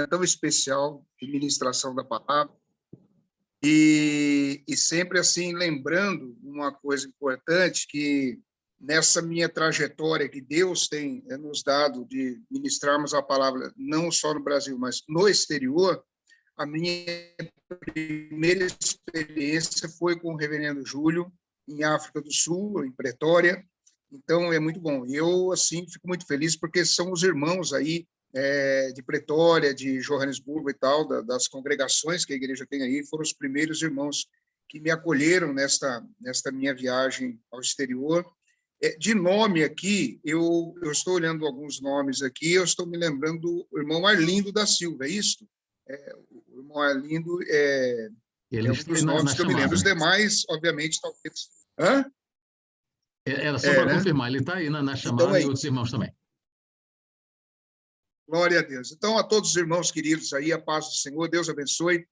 tão especial de ministração da palavra. E sempre assim, lembrando uma coisa importante, que nessa minha trajetória que Deus tem nos dado de ministrarmos a palavra não só no Brasil, mas no exterior, a minha primeira experiência foi com o reverendo Júlio, em África do Sul, em Pretória. Então, é muito bom. E eu, assim, fico muito feliz, porque são os irmãos aí de Pretória, de Joanesburgo e tal, das congregações que a igreja tem aí, foram os primeiros irmãos que me acolheram nesta minha viagem ao exterior. De nome aqui, eu estou olhando alguns nomes aqui, eu estou me lembrando do irmão Arlindo da Silva, é isso? O irmão Arlindo é um dos nomes que eu me lembro. Os demais, obviamente, talvez... Hã? Era só para confirmar, ele está aí na chamada, então, e outros irmãos também. Glória a Deus. Então, a todos os irmãos queridos aí, a paz do Senhor, Deus abençoe.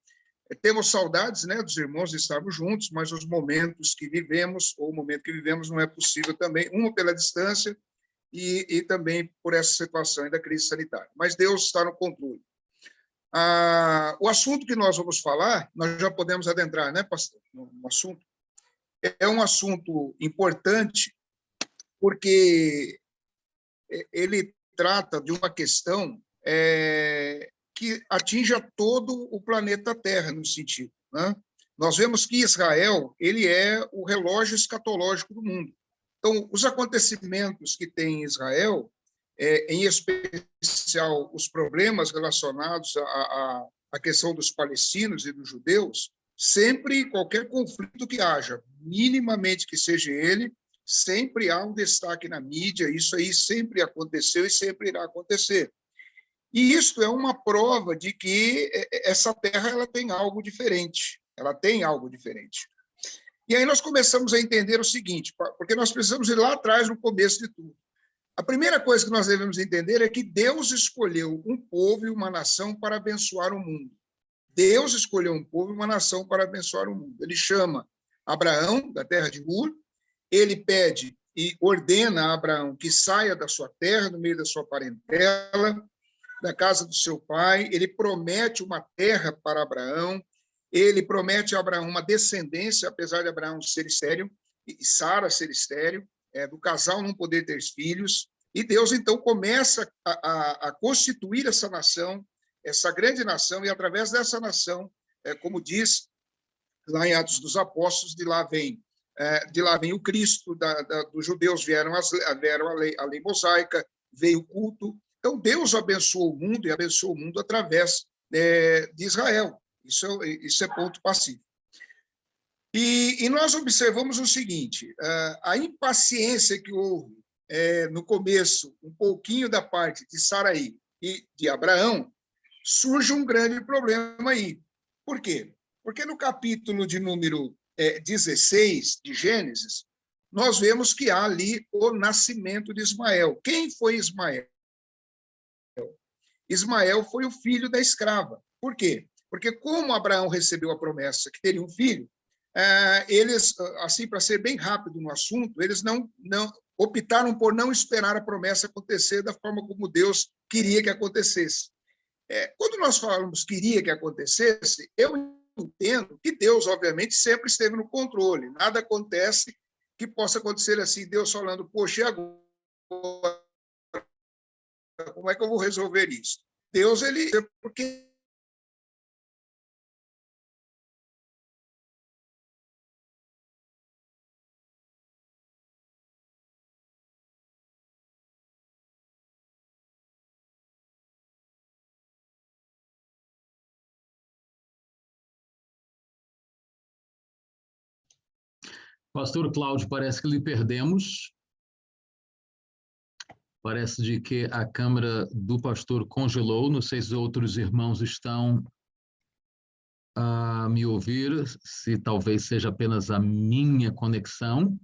Temos saudades, né, dos irmãos de estarmos juntos, mas os momentos que vivemos, ou o momento que vivemos, não é possível também, uma pela distância e também por essa situação da crise sanitária. Mas Deus está no controle. O assunto que nós vamos falar, nós já podemos adentrar, né, pastor, no assunto. É um assunto importante, porque ele trata de uma questão que atinge a todo o planeta Terra, no sentido, né? Nós vemos que Israel, ele é o relógio escatológico do mundo. Então, os acontecimentos que tem em Israel, em especial os problemas relacionados à questão dos palestinos e dos judeus, sempre, qualquer conflito que haja, minimamente que seja ele, sempre há um destaque na mídia, isso aí sempre aconteceu e sempre irá acontecer. E isso é uma prova de que essa terra ela tem algo diferente, ela tem algo diferente. E aí nós começamos a entender o seguinte, porque nós precisamos ir lá atrás, no começo de tudo. A primeira coisa que nós devemos entender é que Deus escolheu um povo e uma nação para abençoar o mundo. Deus escolheu um povo e uma nação para abençoar o mundo. Ele chama Abraão, da terra de Ur, ele pede e ordena a Abraão que saia da sua terra, no meio da sua parentela, da casa do seu pai, ele promete uma terra para Abraão, ele promete a Abraão uma descendência, apesar de Abraão ser estéril, e Sara ser estéril, do casal não poder ter filhos, e Deus, então, começa a constituir essa nação, essa grande nação, e através dessa nação, como diz lá em Atos dos Apóstolos, de lá vem o Cristo, dos judeus vieram a lei mosaica, veio o culto. Então, Deus abençoou o mundo, e abençoou o mundo através de Israel. Isso é ponto pacífico. E nós observamos o seguinte, a impaciência que houve no começo, um pouquinho da parte de Saraí e de Abraão, surge um grande problema aí. Por quê? Porque no capítulo de número 16 de Gênesis, nós vemos que há ali o nascimento de Ismael. Quem foi Ismael? Ismael foi o filho da escrava. Por quê? Porque como Abraão recebeu a promessa que teria um filho, eles, assim, para ser bem rápido no assunto, eles não optaram por não esperar a promessa acontecer da forma como Deus queria que acontecesse. Quando nós falamos queria que acontecesse, eu entendo que Deus, obviamente, sempre esteve no controle. Nada acontece que possa acontecer assim, Deus falando, poxa, e agora? Como é que eu vou resolver isso? Deus, ele... Porque Pastor Cláudio, parece que lhe perdemos. Parece de que a câmera do pastor congelou. Não sei se outros irmãos estão a me ouvir, se talvez seja apenas a minha conexão.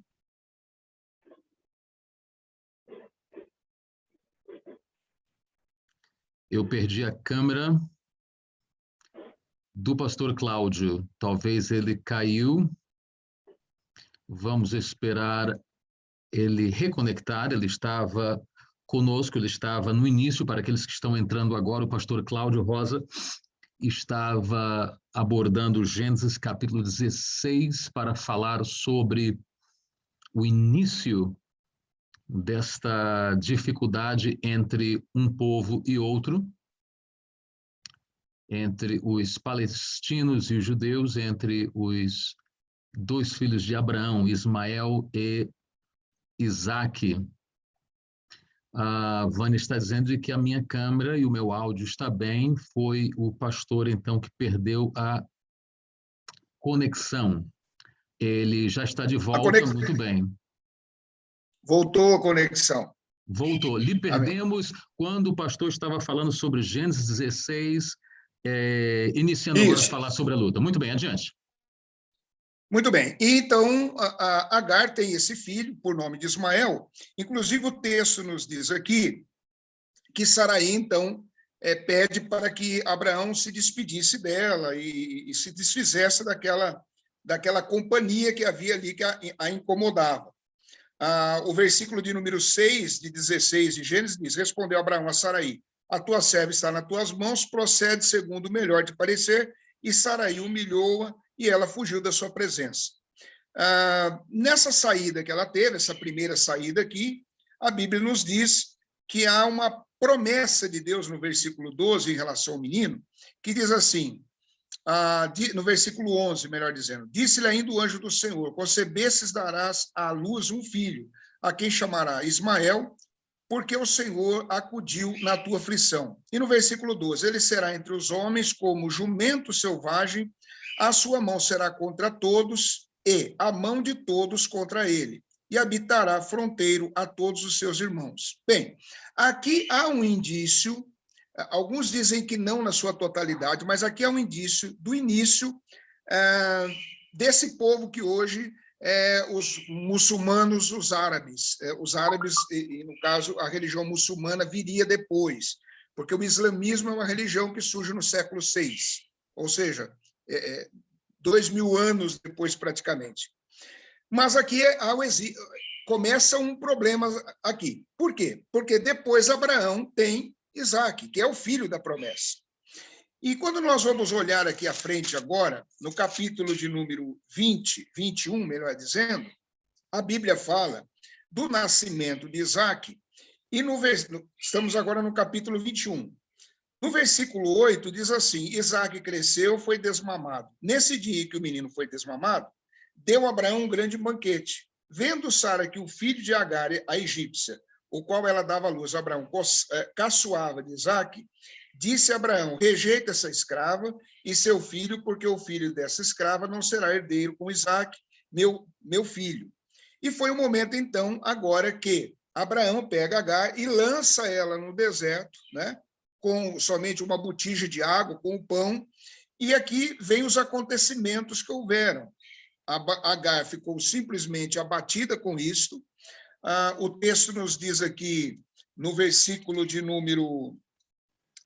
Eu perdi a câmera do pastor Cláudio. Talvez ele caiu. Vamos esperar ele reconectar. Ele estava conosco, ele estava no início, para aqueles que estão entrando agora, o pastor Cláudio Rosa estava abordando Gênesis capítulo 16 para falar sobre o início desta dificuldade entre um povo e outro, entre os palestinos e os judeus, entre os dois filhos de Abraão, Ismael e Isaque. A Vânia está dizendo de que a minha câmera e o meu áudio está bem. Foi o pastor, então, que perdeu a conexão. Ele já está de volta, muito bem. Voltou a conexão. Voltou. Lhe perdemos quando o pastor estava falando sobre Gênesis 16, iniciando agora a falar sobre a luta. Muito bem, adiante. Muito bem. Então, a Agar tem esse filho, por nome de Ismael. Inclusive, o texto nos diz aqui que Sarai, então, pede para que Abraão se despedisse dela e se desfizesse daquela companhia que havia ali que a incomodava. O versículo de número 6, de 16 de Gênesis, diz: respondeu Abraão a Sarai: a tua serva está nas tuas mãos, procede segundo o melhor te parecer. E Sarai humilhou-a e ela fugiu da sua presença. Nessa saída que ela teve, essa primeira saída aqui, a Bíblia nos diz que há uma promessa de Deus no versículo 12 em relação ao menino, que diz assim, no versículo 11, melhor dizendo: disse-lhe ainda o anjo do Senhor: concebestes, darás à luz um filho, a quem chamará Ismael, porque o Senhor acudiu na tua aflição. E no versículo 12, ele será entre os homens como jumento selvagem, a sua mão será contra todos, e a mão de todos contra ele, e habitará fronteiro a todos os seus irmãos. Bem, aqui há um indício, alguns dizem que não na sua totalidade, mas aqui há um indício do início desse povo que hoje os muçulmanos, os árabes, e no caso, a religião muçulmana viria depois, porque o islamismo é uma religião que surge no século VI, ou seja, 2000 anos depois, praticamente. Mas aqui começa um problema aqui. Por quê? Porque depois Abraão tem Isaque, que é o filho da promessa. E quando nós vamos olhar aqui à frente agora, no capítulo de número 21, melhor dizendo, a Bíblia fala do nascimento de Isaque, e estamos agora no capítulo 21. No versículo 8 diz assim: Isaque cresceu, foi desmamado. Nesse dia que o menino foi desmamado, deu a Abraão um grande banquete. Vendo Sara que o filho de Agar, a egípcia, o qual ela dava à luz, Abraão caçoava de Isaque, disse a Abraão: rejeita essa escrava e seu filho, porque o filho dessa escrava não será herdeiro com Isaque, meu filho. E foi o momento, então, agora que Abraão pega Agar e lança ela no deserto, né, com somente uma botija de água, com o pão, e aqui vem os acontecimentos que houveram. Agar ficou simplesmente abatida com isto. O texto nos diz aqui, no versículo de número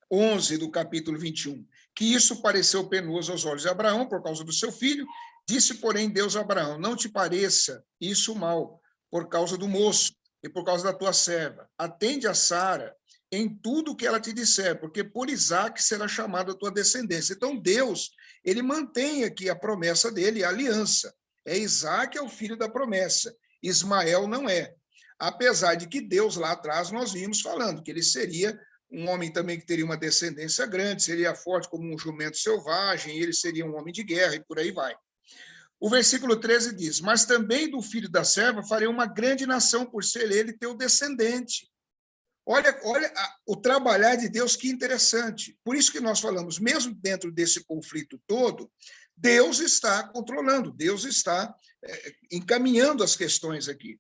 11 do capítulo 21, que isso pareceu penoso aos olhos de Abraão por causa do seu filho. Disse, porém, Deus a Abraão: não te pareça isso mal por causa do moço e por causa da tua serva. Atende a Sara em tudo que ela te disser, porque por Isaque será chamada a tua descendência. Então, Deus, ele mantém aqui a promessa dele, a aliança. Isaque é o filho da promessa, Ismael não é. Apesar de que Deus, lá atrás, nós vimos falando que ele seria um homem também que teria uma descendência grande, seria forte como um jumento selvagem, ele seria um homem de guerra e por aí vai. O versículo 13 diz: mas também do filho da serva farei uma grande nação, por ser ele teu descendente. Olha o trabalhar de Deus, que interessante. Por isso que nós falamos, mesmo dentro desse conflito todo, Deus está controlando, Deus está encaminhando as questões aqui.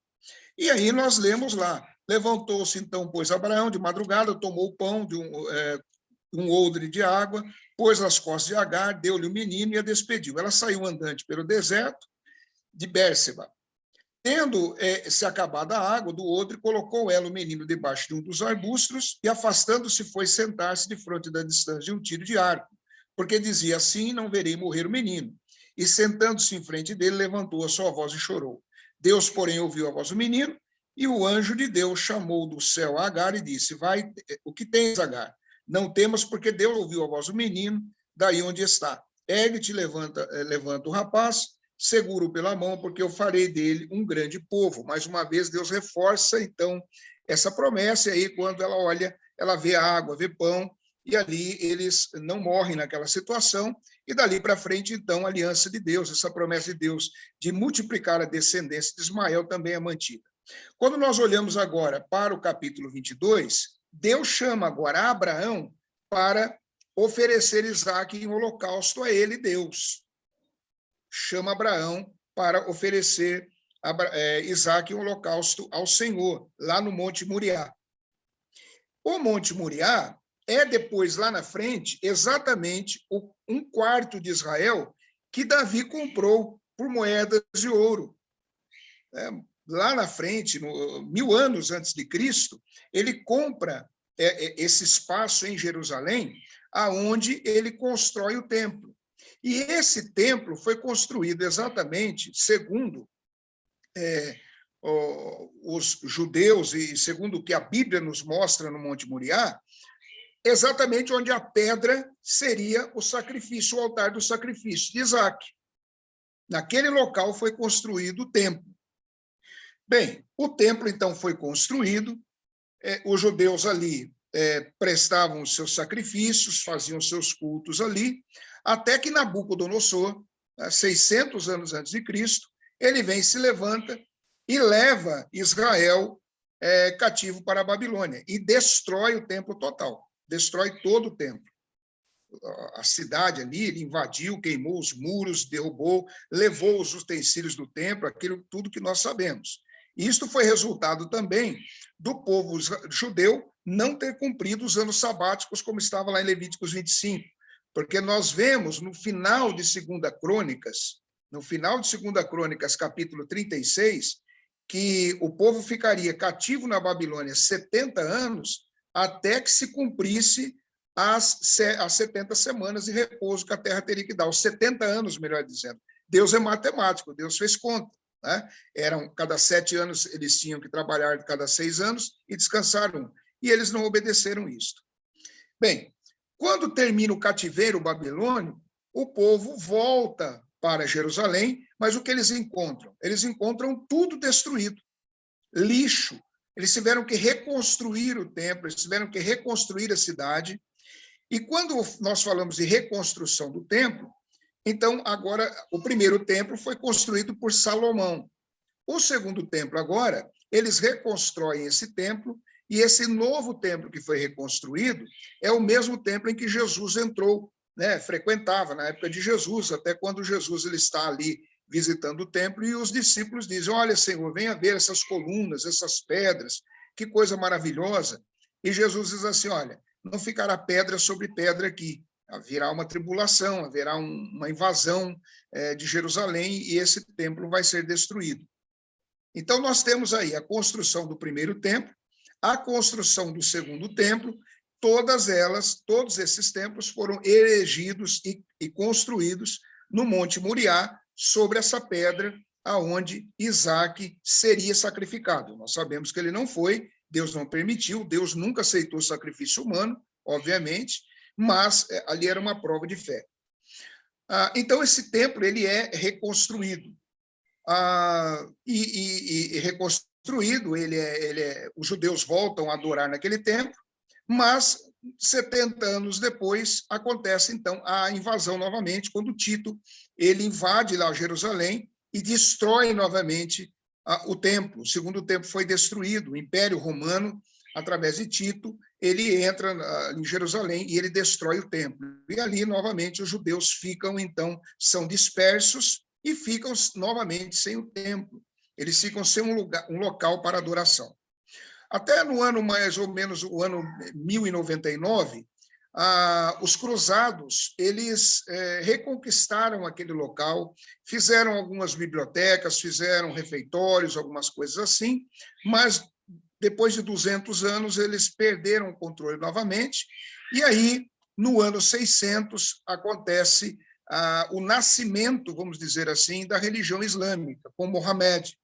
E aí nós lemos lá: levantou-se então, pois, Abraão de madrugada, tomou o pão de um odre de água, pôs nas costas de Agar, deu-lhe o menino e a despediu. Ela saiu andante pelo deserto de Bérseba. Tendo se acabado a água do odre, colocou ela o menino debaixo de um dos arbustos e, afastando-se, foi sentar-se de frente da distância de um tiro de arco, porque dizia: assim não verei morrer o menino. E, sentando-se em frente dele, levantou a sua voz e chorou. Deus, porém, ouviu a voz do menino, E o anjo de Deus chamou do céu a Agar e disse, vai, o que tens, Agar? Não temas, porque Deus ouviu a voz do menino, daí onde está. Ergue-te, levanta o rapaz, seguro pela mão, porque eu farei dele um grande povo. Mais uma vez, Deus reforça, então, essa promessa, e aí, quando ela olha, ela vê água, vê pão, e ali eles não morrem naquela situação, e dali para frente, então, a aliança de Deus, essa promessa de Deus de multiplicar a descendência de Ismael também é mantida. Quando nós olhamos agora para o capítulo 22, Deus chama agora Abraão para oferecer Isaque em holocausto a ele, Deus. Chama Abraão para oferecer Isaque em holocausto ao Senhor, lá no Monte Moriá. O Monte Moriá é depois, lá na frente, exatamente um quarto de Israel que Davi comprou por moedas de ouro. Lá na frente, 1000 anos antes de Cristo, ele compra esse espaço em Jerusalém, aonde ele constrói o templo. E esse templo foi construído exatamente segundo os judeus e segundo o que a Bíblia nos mostra no Monte Moriá, exatamente onde a pedra seria o sacrifício, o altar do sacrifício de Isaque. Naquele local foi construído o templo. Bem, o templo, então, foi construído, os judeus ali prestavam os seus sacrifícios, faziam seus cultos ali, até que Nabucodonosor, 600 anos antes de Cristo, ele vem, se levanta e leva Israel cativo para a Babilônia e destrói o templo total, destrói todo o templo. A cidade ali, ele invadiu, queimou os muros, derrubou, levou os utensílios do templo, aquilo tudo que nós sabemos. Isto foi resultado também do povo judeu não ter cumprido os anos sabáticos, como estava lá em Levíticos 25, porque nós vemos no final de 2 Crônicas, capítulo 36, que o povo ficaria cativo na Babilônia 70 anos até que se cumprisse as 70 semanas de repouso que a terra teria que dar, os 70 anos, melhor dizendo. Deus é matemático, Deus fez conta. Cada 7 anos eles tinham que trabalhar, cada 6 anos, e descansar um. E eles não obedeceram isto. Bem, quando termina o cativeiro babilônico, o povo volta para Jerusalém, mas o que eles encontram? Eles encontram tudo destruído, lixo. Eles tiveram que reconstruir o templo, eles tiveram que reconstruir a cidade. E quando nós falamos de reconstrução do templo, então, agora, o primeiro templo foi construído por Salomão. O segundo templo, agora, eles reconstroem esse templo, e esse novo templo que foi reconstruído é o mesmo templo em que Jesus entrou, frequentava na época de Jesus, até quando Jesus ele está ali visitando o templo, e os discípulos dizem, olha, Senhor, venha ver essas colunas, essas pedras, que coisa maravilhosa. E Jesus diz assim, olha, não ficará pedra sobre pedra aqui, haverá uma tribulação, haverá uma invasão de Jerusalém e esse templo vai ser destruído. Então, nós temos aí a construção do primeiro templo, a construção do segundo templo, todos esses templos foram erigidos e construídos no Monte Moriá, sobre essa pedra aonde Isaque seria sacrificado. Nós sabemos que ele não foi, Deus não permitiu, Deus nunca aceitou sacrifício humano, obviamente, mas ali era uma prova de fé. Então, esse templo ele é reconstruído. Reconstruído, os judeus voltam a adorar naquele templo, mas 70 anos depois acontece, então, a invasão novamente, quando Tito ele invade lá Jerusalém e destrói novamente o templo. O segundo templo foi destruído, o Império Romano, através de Tito, ele entra em Jerusalém e ele destrói o templo. E ali, novamente, os judeus ficam, então, são dispersos e ficam novamente sem o templo. Eles ficam sem um local para adoração. Até no ano, mais ou menos, o ano 1099, os cruzados, eles reconquistaram aquele local, fizeram algumas bibliotecas, fizeram refeitórios, algumas coisas assim, mas depois de 200 anos, eles perderam o controle novamente, e aí, no ano 600, acontece o nascimento, vamos dizer assim, da religião islâmica, com Mohamed.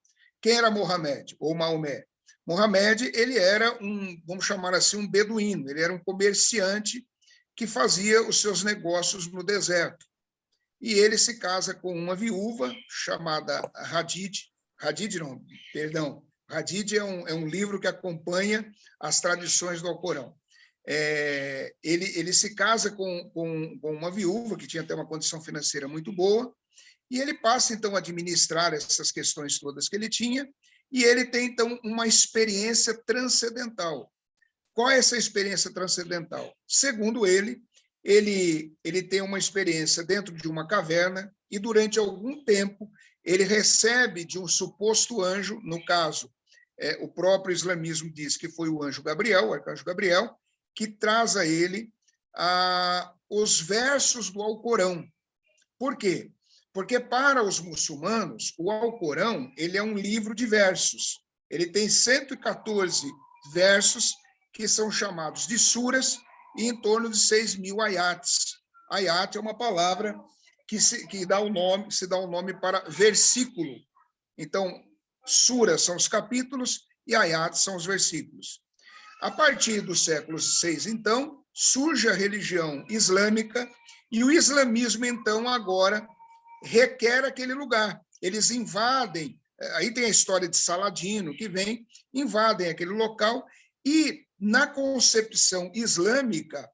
Quem era Mohamed, ou Maomé? Mohamed, ele era vamos chamar assim, um beduíno, ele era um comerciante que fazia os seus negócios no deserto. E ele se casa com uma viúva chamada Hadid. Hadid não, perdão. Hadid é um livro que acompanha as tradições do Alcorão. Ele se casa com uma viúva que tinha até uma condição financeira muito boa, e ele passa, então, a administrar essas questões todas que ele tinha, e ele tem, então, uma experiência transcendental. Qual é essa experiência transcendental? Segundo ele tem uma experiência dentro de uma caverna e, durante algum tempo, ele recebe de um suposto anjo, no caso, o próprio islamismo diz que foi o anjo Gabriel, o arcanjo Gabriel, que traz a ele os versos do Alcorão. Por quê? Porque, para os muçulmanos, o Alcorão ele é um livro de versos. Ele tem 114 versos que são chamados de suras, e em torno de 6.000 ayats. Ayat é uma palavra que se dá o nome para versículo. Então, suras são os capítulos e ayats são os versículos. A partir do século VI, então, surge a religião islâmica, e o islamismo, então, agora requer aquele lugar. Eles invadem, aí tem a história de Saladino, que invadem aquele local, e na concepção islâmica,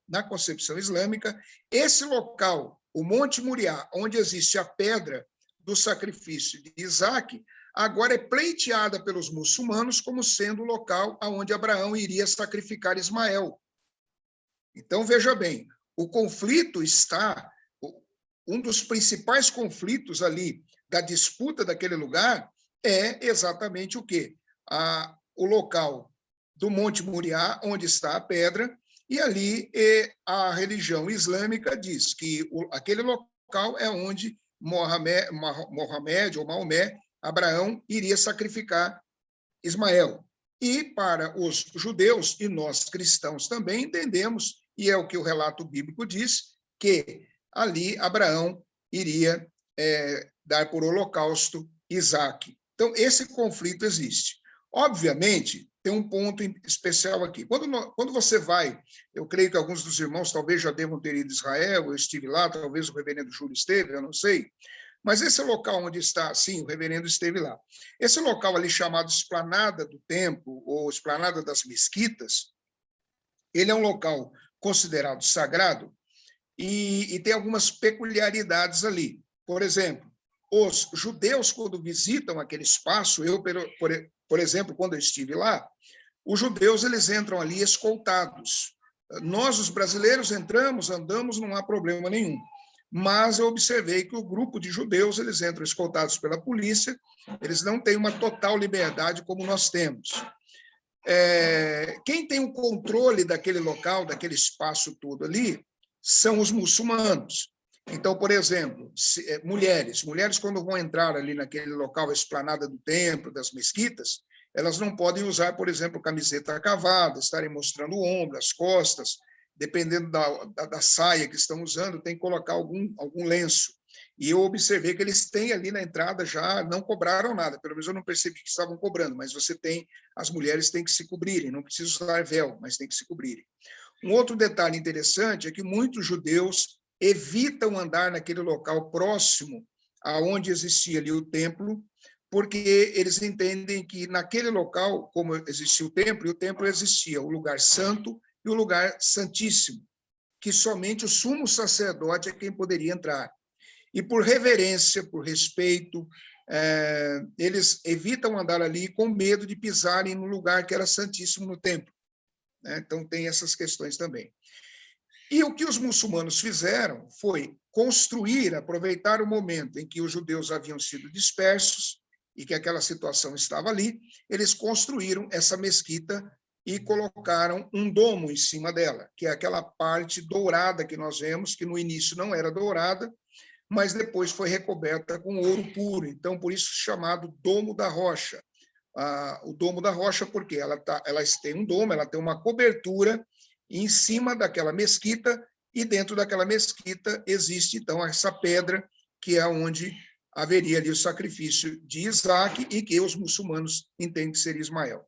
esse local, o Monte Moriá, onde existe a pedra do sacrifício de Isaac, agora é pleiteada pelos muçulmanos como sendo o local onde Abraão iria sacrificar Ismael. Então, veja bem, o conflito está, um dos principais conflitos ali da disputa daquele lugar é exatamente o quê? O local do Monte Moriá, onde está a pedra, e ali a religião islâmica diz que aquele local é onde Mohamed ou Maomé, Abraão, iria sacrificar Ismael. E para os judeus, e nós cristãos também entendemos, e é o que o relato bíblico diz, que ali Abraão iria dar por holocausto Isaque. Então, esse conflito existe. Obviamente, tem um ponto especial aqui. Quando você vai, eu creio que alguns dos irmãos talvez já devam ter ido a Israel, eu estive lá, talvez o reverendo Júlio esteve, eu não sei, mas esse local onde está, sim, o reverendo esteve lá. Esse local ali chamado Esplanada do Templo, ou Esplanada das Mesquitas, ele é um local considerado sagrado e tem algumas peculiaridades ali. Por exemplo, os judeus, quando visitam aquele espaço, por exemplo, quando eu estive lá, os judeus eles entram ali escoltados. Nós, os brasileiros, entramos, andamos, não há problema nenhum. Mas eu observei que o grupo de judeus eles entram escoltados pela polícia, eles não têm uma total liberdade como nós temos. Quem tem o controle daquele local, daquele espaço todo ali, são os muçulmanos. Então, por exemplo, mulheres quando vão entrar ali naquele local, a esplanada do templo, das mesquitas, elas não podem usar, por exemplo, camiseta cavada, estarem mostrando o ombro, as costas, dependendo da saia que estão usando, tem que colocar algum lenço. E eu observei que eles têm ali na entrada já, não cobraram nada, pelo menos eu não percebi que estavam cobrando, mas as mulheres têm que se cobrirem, não precisam usar véu, mas têm que se cobrirem. Um outro detalhe interessante é que muitos judeus evitam andar naquele local próximo aonde existia ali o templo, porque eles entendem que naquele local, como existia o templo, e o templo existia o lugar santo e o lugar santíssimo, que somente o sumo sacerdote é quem poderia entrar. E por reverência, por respeito, eles evitam andar ali com medo de pisarem no lugar que era santíssimo no templo. Então, tem essas questões também. E o que os muçulmanos fizeram foi aproveitar o momento em que os judeus haviam sido dispersos e que aquela situação estava ali, eles construíram essa mesquita e colocaram um domo em cima dela, que é aquela parte dourada que nós vemos, que no início não era dourada, mas depois foi recoberta com ouro puro. Então, por isso chamado Domo da Rocha. O Domo da Rocha, porque ela tem um domo, ela tem uma cobertura em cima daquela mesquita, e dentro daquela mesquita existe, então, essa pedra, que é onde haveria ali o sacrifício de Isaac, e que os muçulmanos entendem que seria Ismael.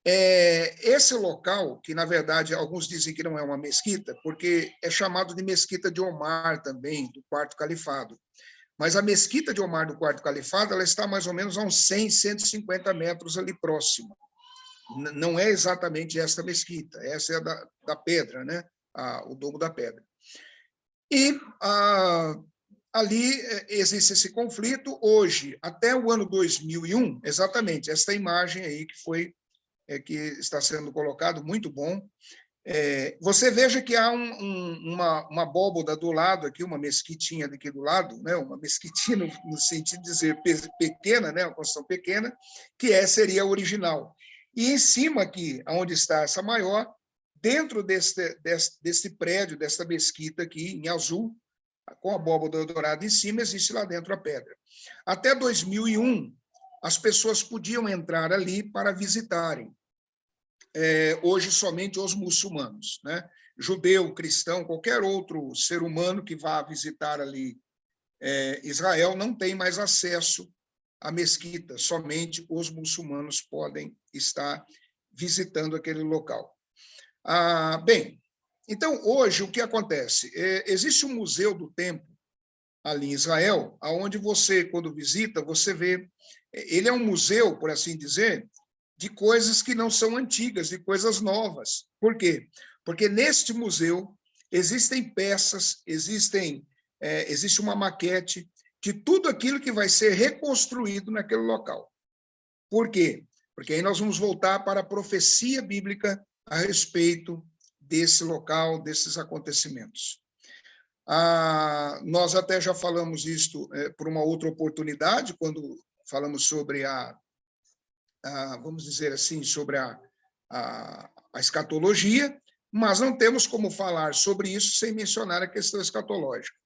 Esse local, que na verdade alguns dizem que não é uma mesquita, porque é chamado de Mesquita de Omar também, do Quarto Califado. Mas a Mesquita de Omar do Quarto Califado, ela está mais ou menos a uns 100, 150 metros ali próximo. Não é exatamente esta mesquita, essa é a da pedra, né? O Domo da Pedra. E ali existe esse conflito. Hoje, até o ano 2001, exatamente, esta imagem aí que está sendo colocado, muito bom. Você veja que há uma abóboda do lado aqui, uma mesquitinha aqui do lado, né? Uma mesquitinha no sentido de dizer pequena, né? Uma construção pequena, que seria a original. E em cima aqui, onde está essa maior, dentro desse prédio, dessa mesquita aqui, em azul, com a abóboda dourada em cima, existe lá dentro a pedra. Até 2001, as pessoas podiam entrar ali para visitarem. Hoje, somente os muçulmanos, né? Judeu, cristão, qualquer outro ser humano que vá visitar ali Israel não tem mais acesso à mesquita, somente os muçulmanos podem estar visitando aquele local. Bem, então, hoje, o que acontece? Existe um museu do templo ali em Israel, onde você, quando visita, você vê... Ele é um museu, por assim dizer, de coisas que não são antigas, de coisas novas. Por quê? Porque neste museu existem peças, existe uma maquete de tudo aquilo que vai ser reconstruído naquele local. Por quê? Porque aí nós vamos voltar para a profecia bíblica a respeito desse local, desses acontecimentos. Nós até já falamos isto por uma outra oportunidade, quando falamos sobre vamos dizer assim, sobre a escatologia, mas não temos como falar sobre isso sem mencionar a questão escatológica.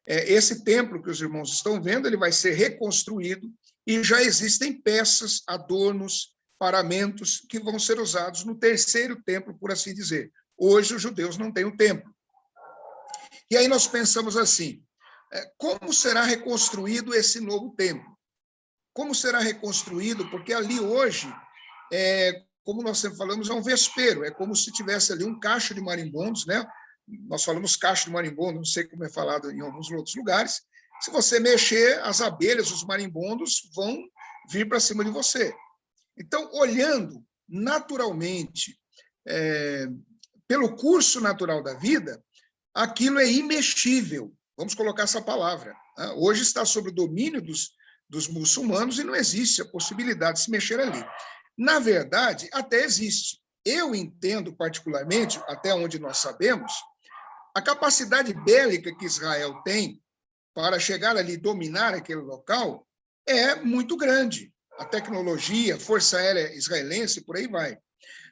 Esse templo que os irmãos estão vendo, ele vai ser reconstruído e já existem peças, adornos, paramentos que vão ser usados no terceiro templo, por assim dizer. Hoje, os judeus não têm o templo. E aí nós pensamos assim, como será reconstruído esse novo templo? Como será reconstruído? Porque ali hoje, como nós sempre falamos, é um vespeiro, é como se tivesse ali um cacho de marimbondos, né? Nós falamos cacho de marimbondo, não sei como é falado em alguns outros lugares. Se você mexer, as abelhas, os marimbondos vão vir para cima de você. Então, olhando naturalmente, pelo curso natural da vida, aquilo é imexível. Vamos colocar essa palavra. Hoje está sob o domínio dos muçulmanos e não existe a possibilidade de se mexer ali. Na verdade, até existe. Eu entendo particularmente, até onde nós sabemos, a capacidade bélica que Israel tem para chegar ali e dominar aquele local é muito grande. A tecnologia, a Força Aérea Israelense, por aí vai.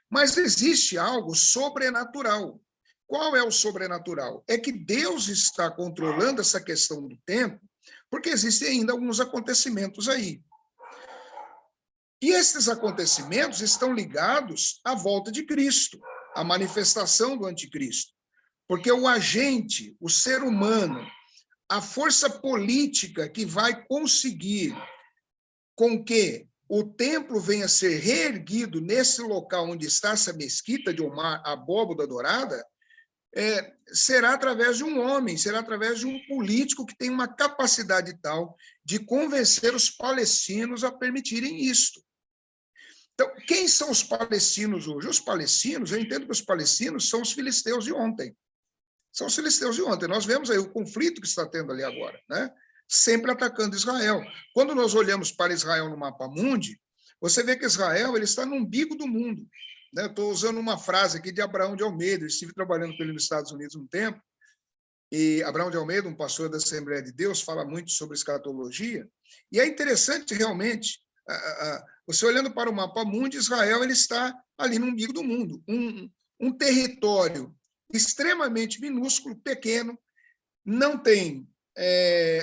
Mas existe algo sobrenatural. Qual é o sobrenatural? É que Deus está controlando essa questão do tempo, porque existem ainda alguns acontecimentos aí. E esses acontecimentos estão ligados à volta de Cristo, à manifestação do anticristo. Porque o agente, o ser humano, a força política que vai conseguir com que o templo venha a ser reerguido nesse local onde está essa mesquita de Omar, a abóboda dourada, será através de um homem, será através de um político que tem uma capacidade tal de convencer os palestinos a permitirem isto. Então, quem são os palestinos hoje? Os palestinos, eu entendo que os palestinos são os filisteus de ontem. São os filisteus de ontem. Nós vemos aí o conflito que está tendo ali agora, né? Sempre atacando Israel. Quando nós olhamos para Israel no mapa mundi, você vê que Israel ele está no umbigo do mundo. Né? Estou usando uma frase aqui de Abraão de Almeida, eu estive trabalhando com ele nos Estados Unidos um tempo, e Abraão de Almeida, um pastor da Assembleia de Deus, fala muito sobre escatologia, e é interessante realmente, você olhando para o mapa mundi, Israel ele está ali no umbigo do mundo, um território extremamente minúsculo, pequeno, não tem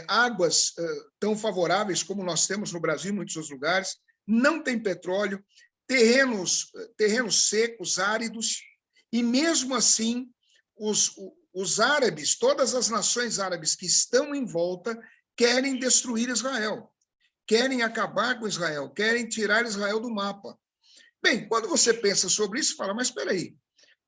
águas tão favoráveis como nós temos no Brasil em muitos outros lugares, não tem petróleo, terrenos secos, áridos, e mesmo assim os árabes, todas as nações árabes que estão em volta, querem destruir Israel, querem acabar com Israel, querem tirar Israel do mapa. Bem, quando você pensa sobre isso, fala, mas espera aí,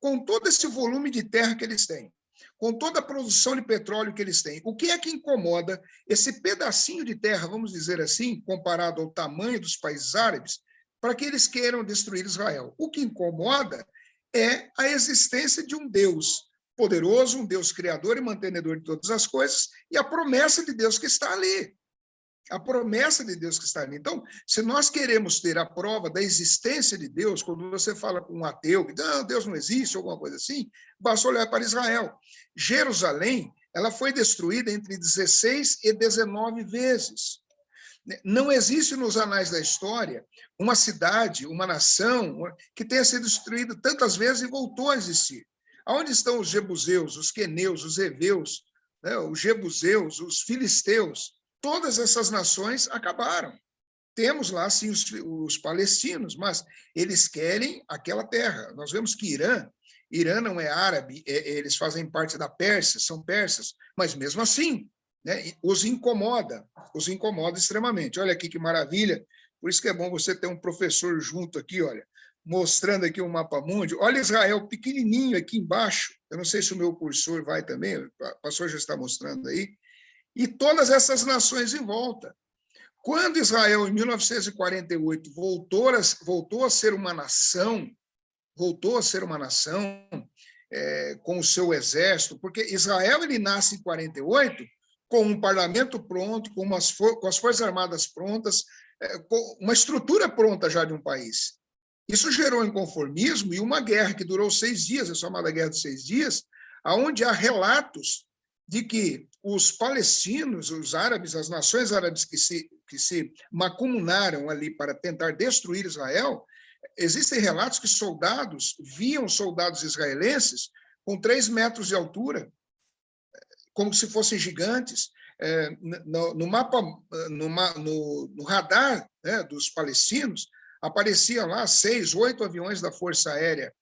com todo esse volume de terra que eles têm, com toda a produção de petróleo que eles têm, o que é que incomoda esse pedacinho de terra, vamos dizer assim, comparado ao tamanho dos países árabes, para que eles queiram destruir Israel? O que incomoda é a existência de um Deus poderoso, um Deus criador e mantenedor de todas as coisas, e a promessa de Deus que está ali. A promessa de Deus que está ali. Então, se nós queremos ter a prova da existência de Deus, quando você fala com um ateu, que não, Deus não existe, alguma coisa assim, basta olhar para Israel. Jerusalém, ela foi destruída entre 16 e 19 vezes. Não existe nos anais da história uma cidade, uma nação que tenha sido destruída tantas vezes e voltou a existir. Onde estão os jebuseus, os queneus, os heveus, né, os jebuseus, os filisteus? Todas essas nações acabaram. Temos lá, sim, os palestinos, mas eles querem aquela terra. Nós vemos que Irã não é árabe, eles fazem parte da Pérsia, são persas, mas mesmo assim, né, os incomoda extremamente. Olha aqui que maravilha, por isso que é bom você ter um professor junto aqui, olha, mostrando aqui o mapa mundi. Olha Israel pequenininho aqui embaixo, eu não sei se o meu cursor vai também, o pastor já está mostrando aí, e todas essas nações em volta. Quando Israel, em 1948, voltou a ser uma nação, com o seu exército, porque Israel ele nasce em 48 com um parlamento pronto, com as Forças Armadas prontas, com uma estrutura pronta já de um país. Isso gerou inconformismo e uma guerra que durou 6 dias, a chamada Guerra dos 6 Dias, onde há relatos de que os palestinos, os árabes, as nações árabes que se macumunaram ali para tentar destruir Israel, existem relatos que viam soldados israelenses com 3 metros de altura, como se fossem gigantes. No mapa, no radar, né, dos palestinos, apareciam lá 6, 8 aviões da Força Aérea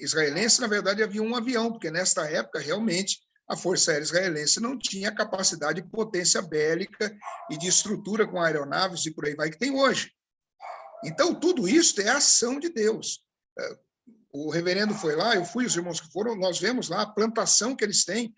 israelense. Na verdade, havia um avião, porque nesta época, realmente, a Força Aérea Israelense não tinha capacidade de potência bélica e de estrutura com aeronaves e por aí vai que tem hoje. Então, tudo isso é ação de Deus. O reverendo foi lá, eu fui, os irmãos que foram, nós vemos lá a plantação que eles têm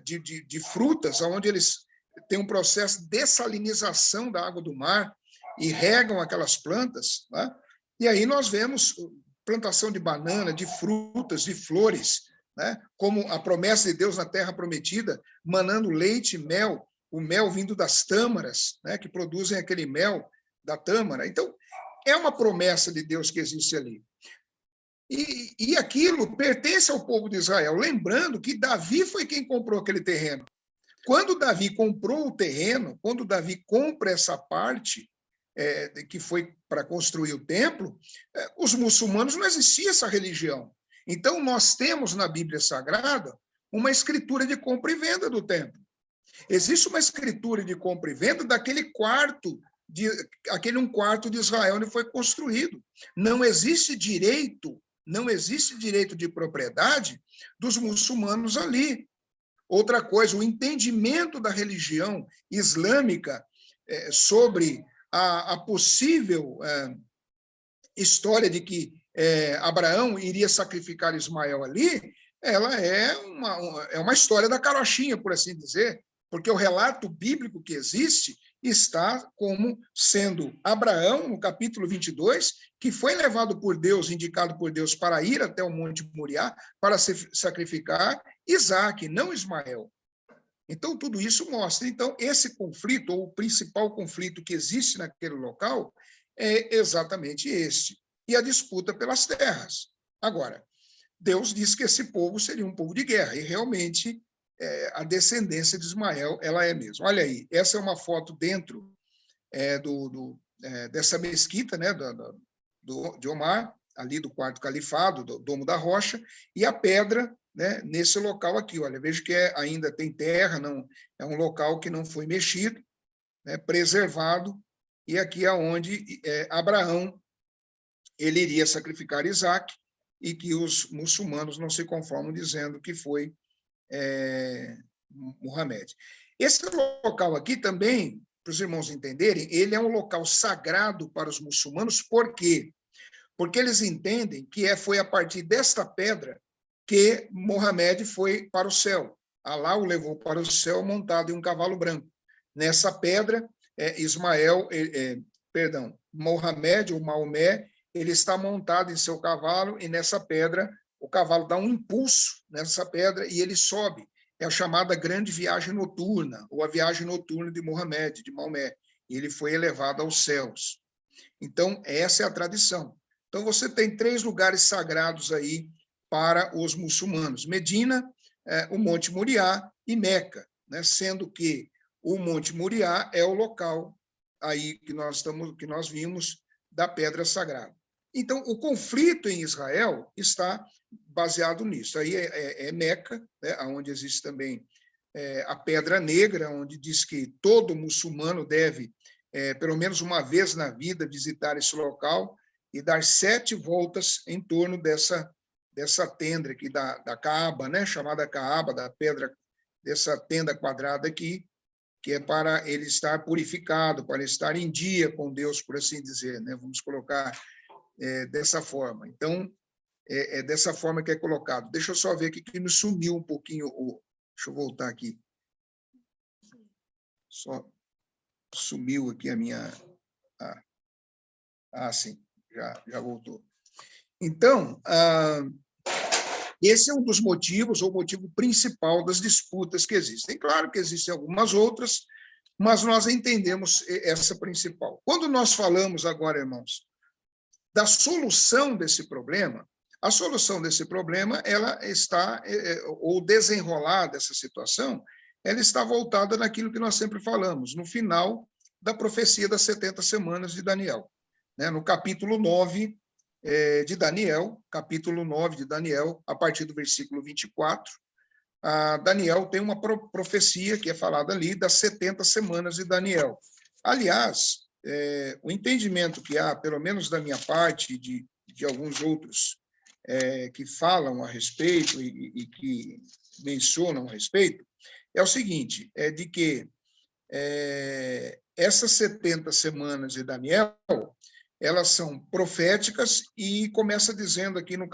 de frutas, onde eles têm um processo de dessalinização da água do mar e regam aquelas plantas. Né? E aí nós vemos plantação de banana, de frutas, de flores, né? Como a promessa de Deus na terra prometida, manando leite e mel, o mel vindo das tâmaras, né? Que produzem aquele mel da tâmara. Então, é uma promessa de Deus que existe ali. E aquilo pertence ao povo de Israel. Lembrando que Davi foi quem comprou aquele terreno. Quando Davi comprou o terreno, quando Davi compra essa parte que foi para construir o templo, os muçulmanos não existia essa religião. Então, nós temos na Bíblia Sagrada uma escritura de compra e venda do templo. Existe uma escritura de compra e venda daquele quarto, aquele um quarto de Israel onde foi construído. Não existe direito de propriedade dos muçulmanos ali. Outra coisa, o entendimento da religião islâmica sobre a possível história de que Abraão iria sacrificar Ismael ali, ela é uma história da carochinha, por assim dizer, porque o relato bíblico que existe está como sendo Abraão, no capítulo 22, que foi levado por Deus, indicado por Deus para ir até o Monte Moriá, para sacrificar Isaque, não Ismael. Então, tudo isso mostra. Então, esse conflito, ou o principal conflito que existe naquele local, é exatamente este. E a disputa pelas terras. Agora, Deus disse que esse povo seria um povo de guerra, e realmente a descendência de Ismael, ela é mesmo. Olha aí, essa é uma foto dentro dessa mesquita, né, de Omar, ali do quarto califado, do Domo da Rocha, e a pedra, né, nesse local aqui. Olha, veja que ainda tem terra, não é um local que não foi mexido, né, preservado, e aqui é onde Abraão ele iria sacrificar Isaque, e que os muçulmanos não se conformam dizendo que foi Muhammad. Esse local aqui também, para os irmãos entenderem, ele é um local sagrado para os muçulmanos. Por quê? porque eles entendem que foi a partir desta pedra que Mohamed foi para o céu. Alá o levou para o céu montado em um cavalo branco. Nessa pedra, Mohamed, ou Maomé, ele está montado em seu cavalo, e nessa pedra, o cavalo dá um impulso nessa pedra e ele sobe. É a chamada grande viagem noturna, ou a viagem noturna de Mohamed, de Maomé. Ele foi elevado aos céus. Então, essa é a tradição. Então, você tem 3 lugares sagrados aí para os muçulmanos: Medina, o Monte Moriá e Meca, né? Sendo que o Monte Moriá é o local aí que nós vimos da pedra sagrada. Então, o conflito em Israel está baseado nisso. Aí é Meca, né? Onde existe também a Pedra Negra, onde diz que todo muçulmano deve, pelo menos uma vez na vida, visitar esse local e dar 7 voltas em torno dessa tenda aqui da Kaaba, né? Chamada Kaaba, da pedra, dessa tenda quadrada aqui, que é para ele estar purificado, para estar em dia com Deus, por assim dizer, né? Vamos colocar dessa forma. Então, é dessa forma que é colocado. Deixa eu só ver aqui que me sumiu um pouquinho. Deixa eu voltar aqui. Só sumiu aqui a minha... sim, já voltou. Então, esse é um dos motivos, ou o motivo principal das disputas que existem. Claro que existem algumas outras, mas nós entendemos essa principal. Quando nós falamos agora, irmãos, da solução desse problema, a solução desse problema, ela está, ou desenrolar dessa situação, ela está voltada naquilo que nós sempre falamos, no final da profecia das 70 semanas de Daniel. Né? No capítulo 9 de Daniel, a partir do versículo 24, Daniel tem uma profecia que é falada ali das 70 semanas de Daniel. Aliás, o entendimento que há, pelo menos da minha parte, de alguns outros que falam a respeito e que mencionam a respeito, é o seguinte, é de que essas 70 semanas de Daniel, elas são proféticas, e começa dizendo aqui no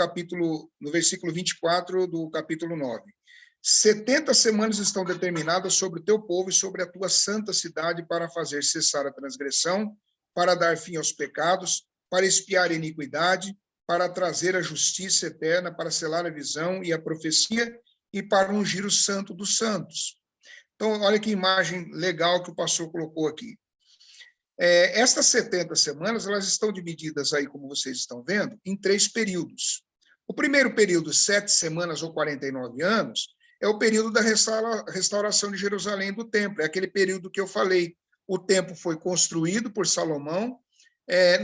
versículo 24 do capítulo 9, 70 semanas estão determinadas sobre o teu povo e sobre a tua santa cidade para fazer cessar a transgressão, para dar fim aos pecados, para expiar a iniquidade, para trazer a justiça eterna, para selar a visão e a profecia e para ungir o santo dos santos. Então, olha que imagem legal que o pastor colocou aqui. Estas 70 semanas, elas estão divididas aí, como vocês estão vendo, em 3 períodos. O primeiro período, 7 semanas ou 49 anos, é o período da restauração de Jerusalém do templo. É aquele período que eu falei. O templo foi construído por Salomão,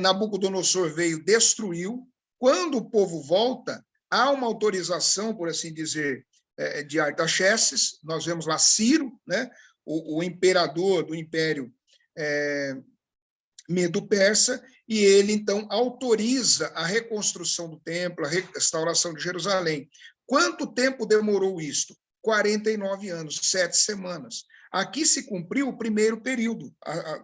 Nabucodonosor veio, destruiu. Quando o povo volta, há uma autorização, por assim dizer, de Artaxerxes. Nós vemos lá Ciro, né, o imperador do Império Medo-Persa, e ele, então, autoriza a reconstrução do templo, a restauração de Jerusalém. Quanto tempo demorou isto? 49 anos, 7 semanas. Aqui se cumpriu o primeiro período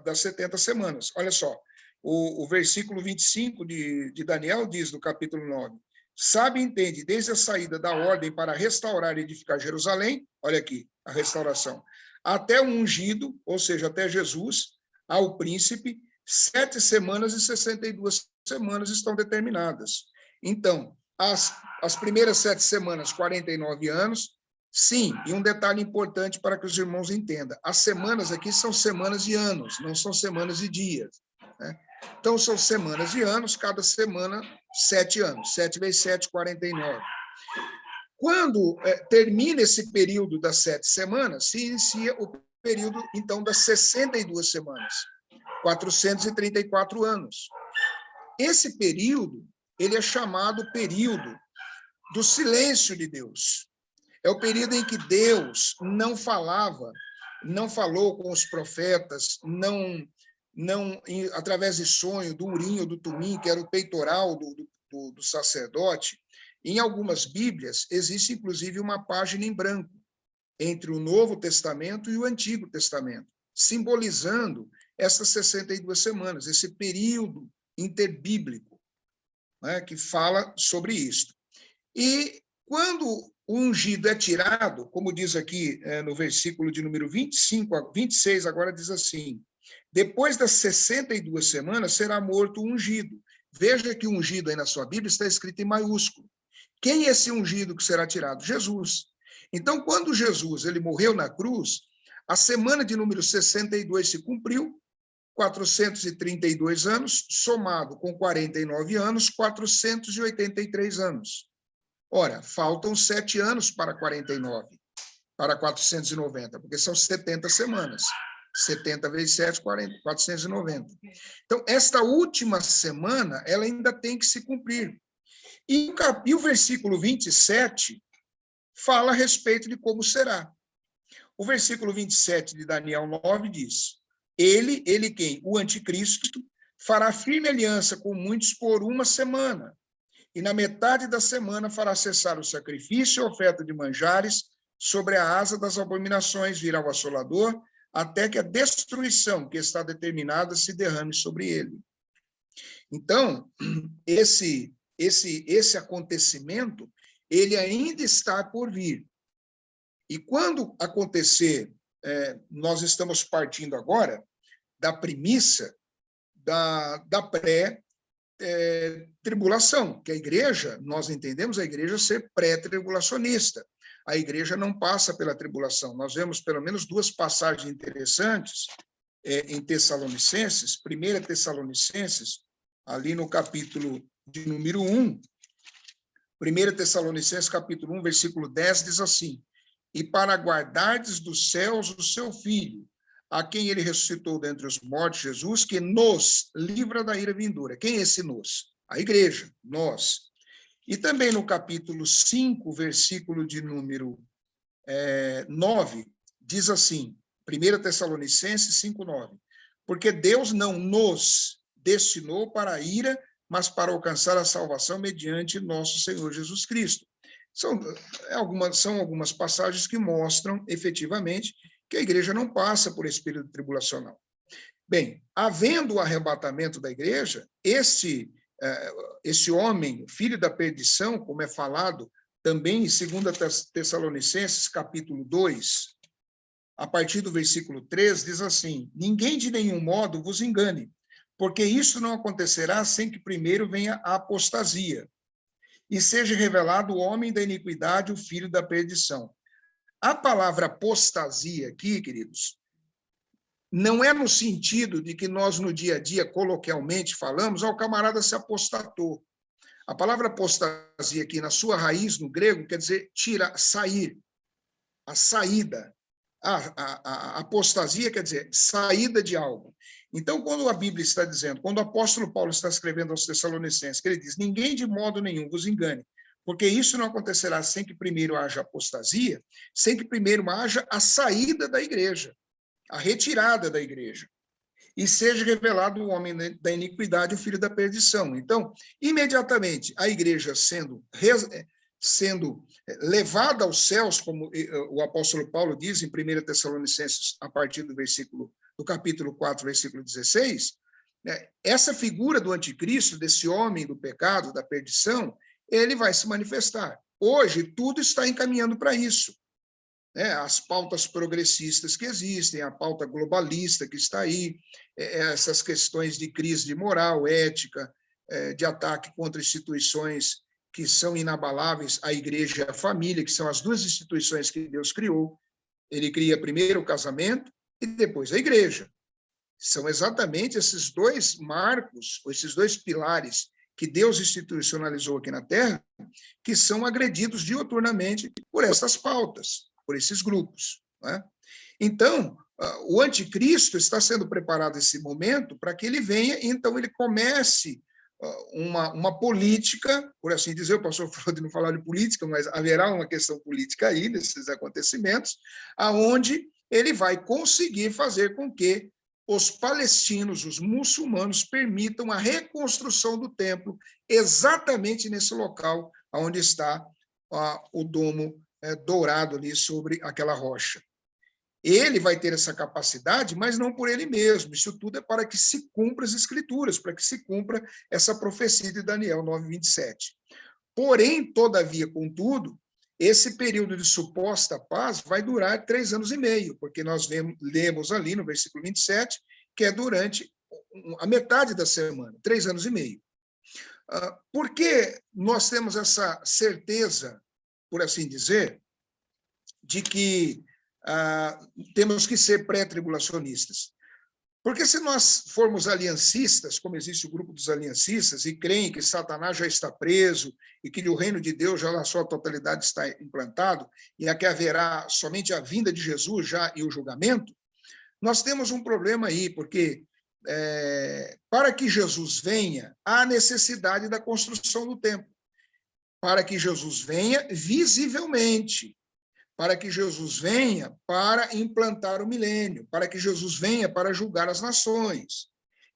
das 70 semanas. Olha só, o versículo 25 de Daniel diz, no capítulo 9, sabe e entende, desde a saída da ordem para restaurar e edificar Jerusalém, olha aqui, a restauração, até o ungido, ou seja, até Jesus, ao príncipe, 7 semanas e 62 semanas estão determinadas. Então, as primeiras 7 semanas, 49 anos, sim, e um detalhe importante para que os irmãos entendam, as semanas aqui são semanas e anos, não são semanas e dias, né? Então, são semanas e anos, cada semana, 7 anos, 7 vezes 7, 49. Quando termina esse período das 7 semanas, se inicia o período, então, das 62 semanas, 434 anos. Esse período, ele é chamado período do silêncio de Deus. É o período em que Deus não falou com os profetas, não através de sonho, do urim ou do tumim, que era o peitoral do sacerdote. Em algumas Bíblias, existe, inclusive, uma página em branco entre o Novo Testamento e o Antigo Testamento, simbolizando essas 62 semanas, esse período interbíblico. né, que fala sobre isso. E quando o ungido é tirado, como diz aqui no versículo de número 25 a 26, agora diz assim: depois das 62 semanas será morto o ungido. Veja que o ungido aí na sua Bíblia está escrito em maiúsculo. Quem é esse ungido que será tirado? Jesus. Então, quando Jesus ele morreu na cruz, a semana de número 62 se cumpriu, 432 anos, somado com 49 anos, 483 anos. Ora, faltam 7 anos para 49, para 490, porque são 70 semanas. 70 vezes 7, 40, 490. Então, esta última semana, ela ainda tem que se cumprir. E o versículo 27 fala a respeito de como será. O versículo 27 de Daniel 9 diz: ele quem? O anticristo, fará firme aliança com muitos por uma semana, e na metade da semana fará cessar o sacrifício e a oferta de manjares, sobre a asa das abominações virá o assolador, até que a destruição que está determinada se derrame sobre ele. Então, esse acontecimento, ele ainda está por vir. E quando acontecer, nós estamos partindo agora da premissa da pré-tribulação, que a igreja, nós entendemos a igreja ser pré-tribulacionista. A igreja não passa pela tribulação. Nós vemos pelo menos 2 passagens interessantes em Tessalonicenses, 1 Tessalonicenses, ali no capítulo de número 1, 1 Tessalonicenses, capítulo 1, versículo 10, diz assim: e para guardardes dos céus o seu Filho, a quem ele ressuscitou dentre os mortos, Jesus, que nos livra da ira vindoura. Quem é esse nos? A igreja, nós. E também no capítulo 5, versículo de número 9, diz assim, 1 Tessalonicenses 5, 9, porque Deus não nos destinou para a ira, mas para alcançar a salvação mediante nosso Senhor Jesus Cristo. São algumas passagens que mostram, efetivamente, que a igreja não passa por esse período tribulacional. Bem, havendo o arrebatamento da igreja, esse homem, filho da perdição, como é falado também em 2 Tessalonicenses, capítulo 2, a partir do versículo 3, diz assim: ninguém de nenhum modo vos engane, porque isso não acontecerá sem que primeiro venha a apostasia, e seja revelado o homem da iniquidade, o filho da perdição. A palavra apostasia aqui, queridos, não é no sentido de que nós, no dia a dia, coloquialmente falamos, o camarada se apostatou. A palavra apostasia aqui, na sua raiz, no grego, quer dizer sair, a saída. A apostasia quer dizer saída de algo. Então, quando a Bíblia está dizendo, quando o apóstolo Paulo está escrevendo aos Tessalonicenses, que ele diz: ninguém de modo nenhum vos engane, porque isso não acontecerá sem que primeiro haja apostasia, sem que primeiro haja a saída da igreja, a retirada da igreja, e seja revelado o homem da iniquidade, o filho da perdição. Então, imediatamente, a igreja sendo levada aos céus, como o apóstolo Paulo diz em 1 Tessalonicenses, a partir do capítulo 4, versículo 16, essa figura do anticristo, desse homem do pecado, da perdição, ele vai se manifestar. Hoje, tudo está encaminhando para isso. As pautas progressistas que existem, a pauta globalista que está aí, essas questões de crise de moral, ética, de ataque contra instituições que são inabaláveis, a igreja e a família, que são as 2 instituições que Deus criou. Ele cria primeiro o casamento e depois a igreja. São exatamente esses 2 marcos, esses 2 pilares que Deus institucionalizou aqui na Terra, que são agredidos diuturnamente por essas pautas, por esses grupos. Né? Então, o anticristo está sendo preparado nesse momento para que ele venha, então ele comece uma política, por assim dizer, o pastor falou de não falar de política, mas haverá uma questão política aí nesses acontecimentos, aonde ele vai conseguir fazer com que os palestinos, os muçulmanos, permitam a reconstrução do templo exatamente nesse local onde está o domo dourado ali sobre aquela rocha. Ele vai ter essa capacidade, mas não por ele mesmo. Isso tudo é para que se cumpra as Escrituras, para que se cumpra essa profecia de Daniel 9:27. Porém, todavia, contudo, esse período de suposta paz vai durar 3 anos e meio, porque nós lemos ali no versículo 27, que é durante a metade da semana, 3 anos e meio. Por que nós temos essa certeza, por assim dizer, de que temos que ser pré-tribulacionistas? Porque se nós formos aliancistas, como existe o grupo dos aliancistas, e creem que Satanás já está preso, e que o reino de Deus já na sua totalidade está implantado, e aqui haverá somente a vinda de Jesus já e o julgamento, nós temos um problema aí, porque para que Jesus venha, há necessidade da construção do templo. Para que Jesus venha visivelmente, para que Jesus venha para implantar o milênio, para que Jesus venha para julgar as nações.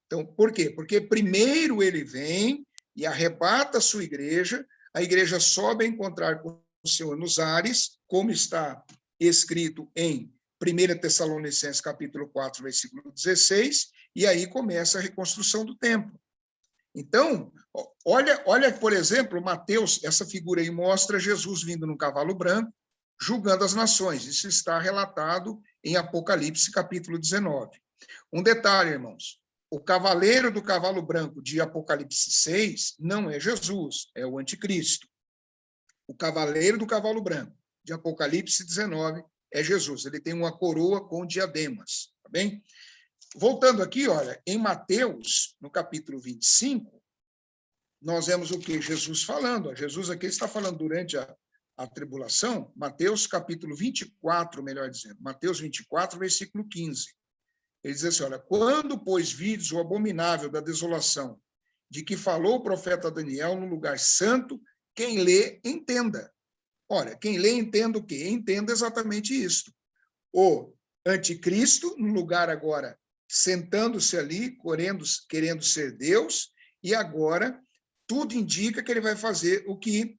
Então, por quê? Porque primeiro ele vem e arrebata a sua igreja, a igreja sobe a encontrar com o Senhor nos ares, como está escrito em 1 Tessalonicenses, capítulo 4, versículo 16, e aí começa a reconstrução do templo. Então, olha, por exemplo, Mateus, essa figura aí mostra Jesus vindo num cavalo branco, julgando as nações. Isso está relatado em Apocalipse, capítulo 19. Um detalhe, irmãos, o cavaleiro do cavalo branco de Apocalipse 6 não é Jesus, é o anticristo. O cavaleiro do cavalo branco de Apocalipse 19 é Jesus. Ele tem uma coroa com diademas, tá bem? Voltando aqui, olha, em Mateus, no capítulo 25, nós vemos o que? Jesus falando. Jesus aqui está falando durante a tribulação, Mateus capítulo 24, melhor dizendo, Mateus 24, versículo 15. Ele diz assim, olha, quando, pois, vides o abominável da desolação, de que falou o profeta Daniel no lugar santo, quem lê, entenda. Olha, quem lê, entenda o quê? Entenda exatamente isto. O anticristo, no lugar agora, sentando-se ali, querendo ser Deus, e agora tudo indica que ele vai fazer o que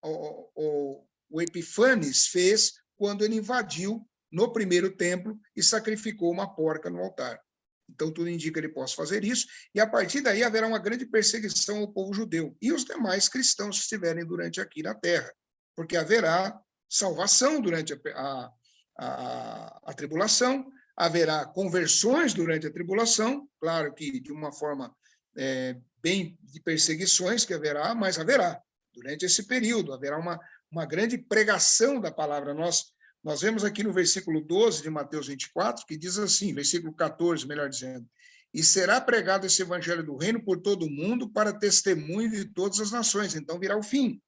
o Epifanes fez quando ele invadiu no primeiro templo e sacrificou uma porca no altar. Então, tudo indica que ele possa fazer isso, e a partir daí haverá uma grande perseguição ao povo judeu e os demais cristãos que estiverem durante aqui na terra, porque haverá salvação durante a tribulação, haverá conversões durante a tribulação, claro que de uma forma bem de perseguições que haverá, mas haverá. Durante esse período, haverá uma grande pregação da palavra. Nós vemos aqui no versículo 12 de Mateus 24, que diz assim, versículo 14, melhor dizendo, e será pregado esse evangelho do reino por todo o mundo para testemunho de todas as nações. Então virá o fim.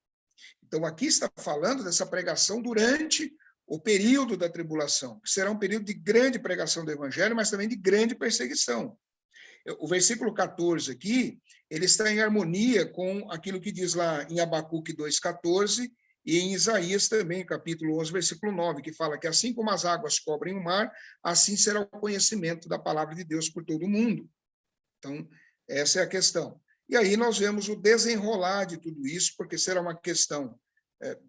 Então aqui está falando dessa pregação durante o período da tribulação, que será um período de grande pregação do evangelho, mas também de grande perseguição. O versículo 14 aqui, ele está em harmonia com aquilo que diz lá em Abacuque 2,14 e em Isaías também, capítulo 11, versículo 9, que fala que assim como as águas cobrem o mar, assim será o conhecimento da palavra de Deus por todo o mundo. Então, essa é a questão. E aí nós vemos o desenrolar de tudo isso, porque será uma questão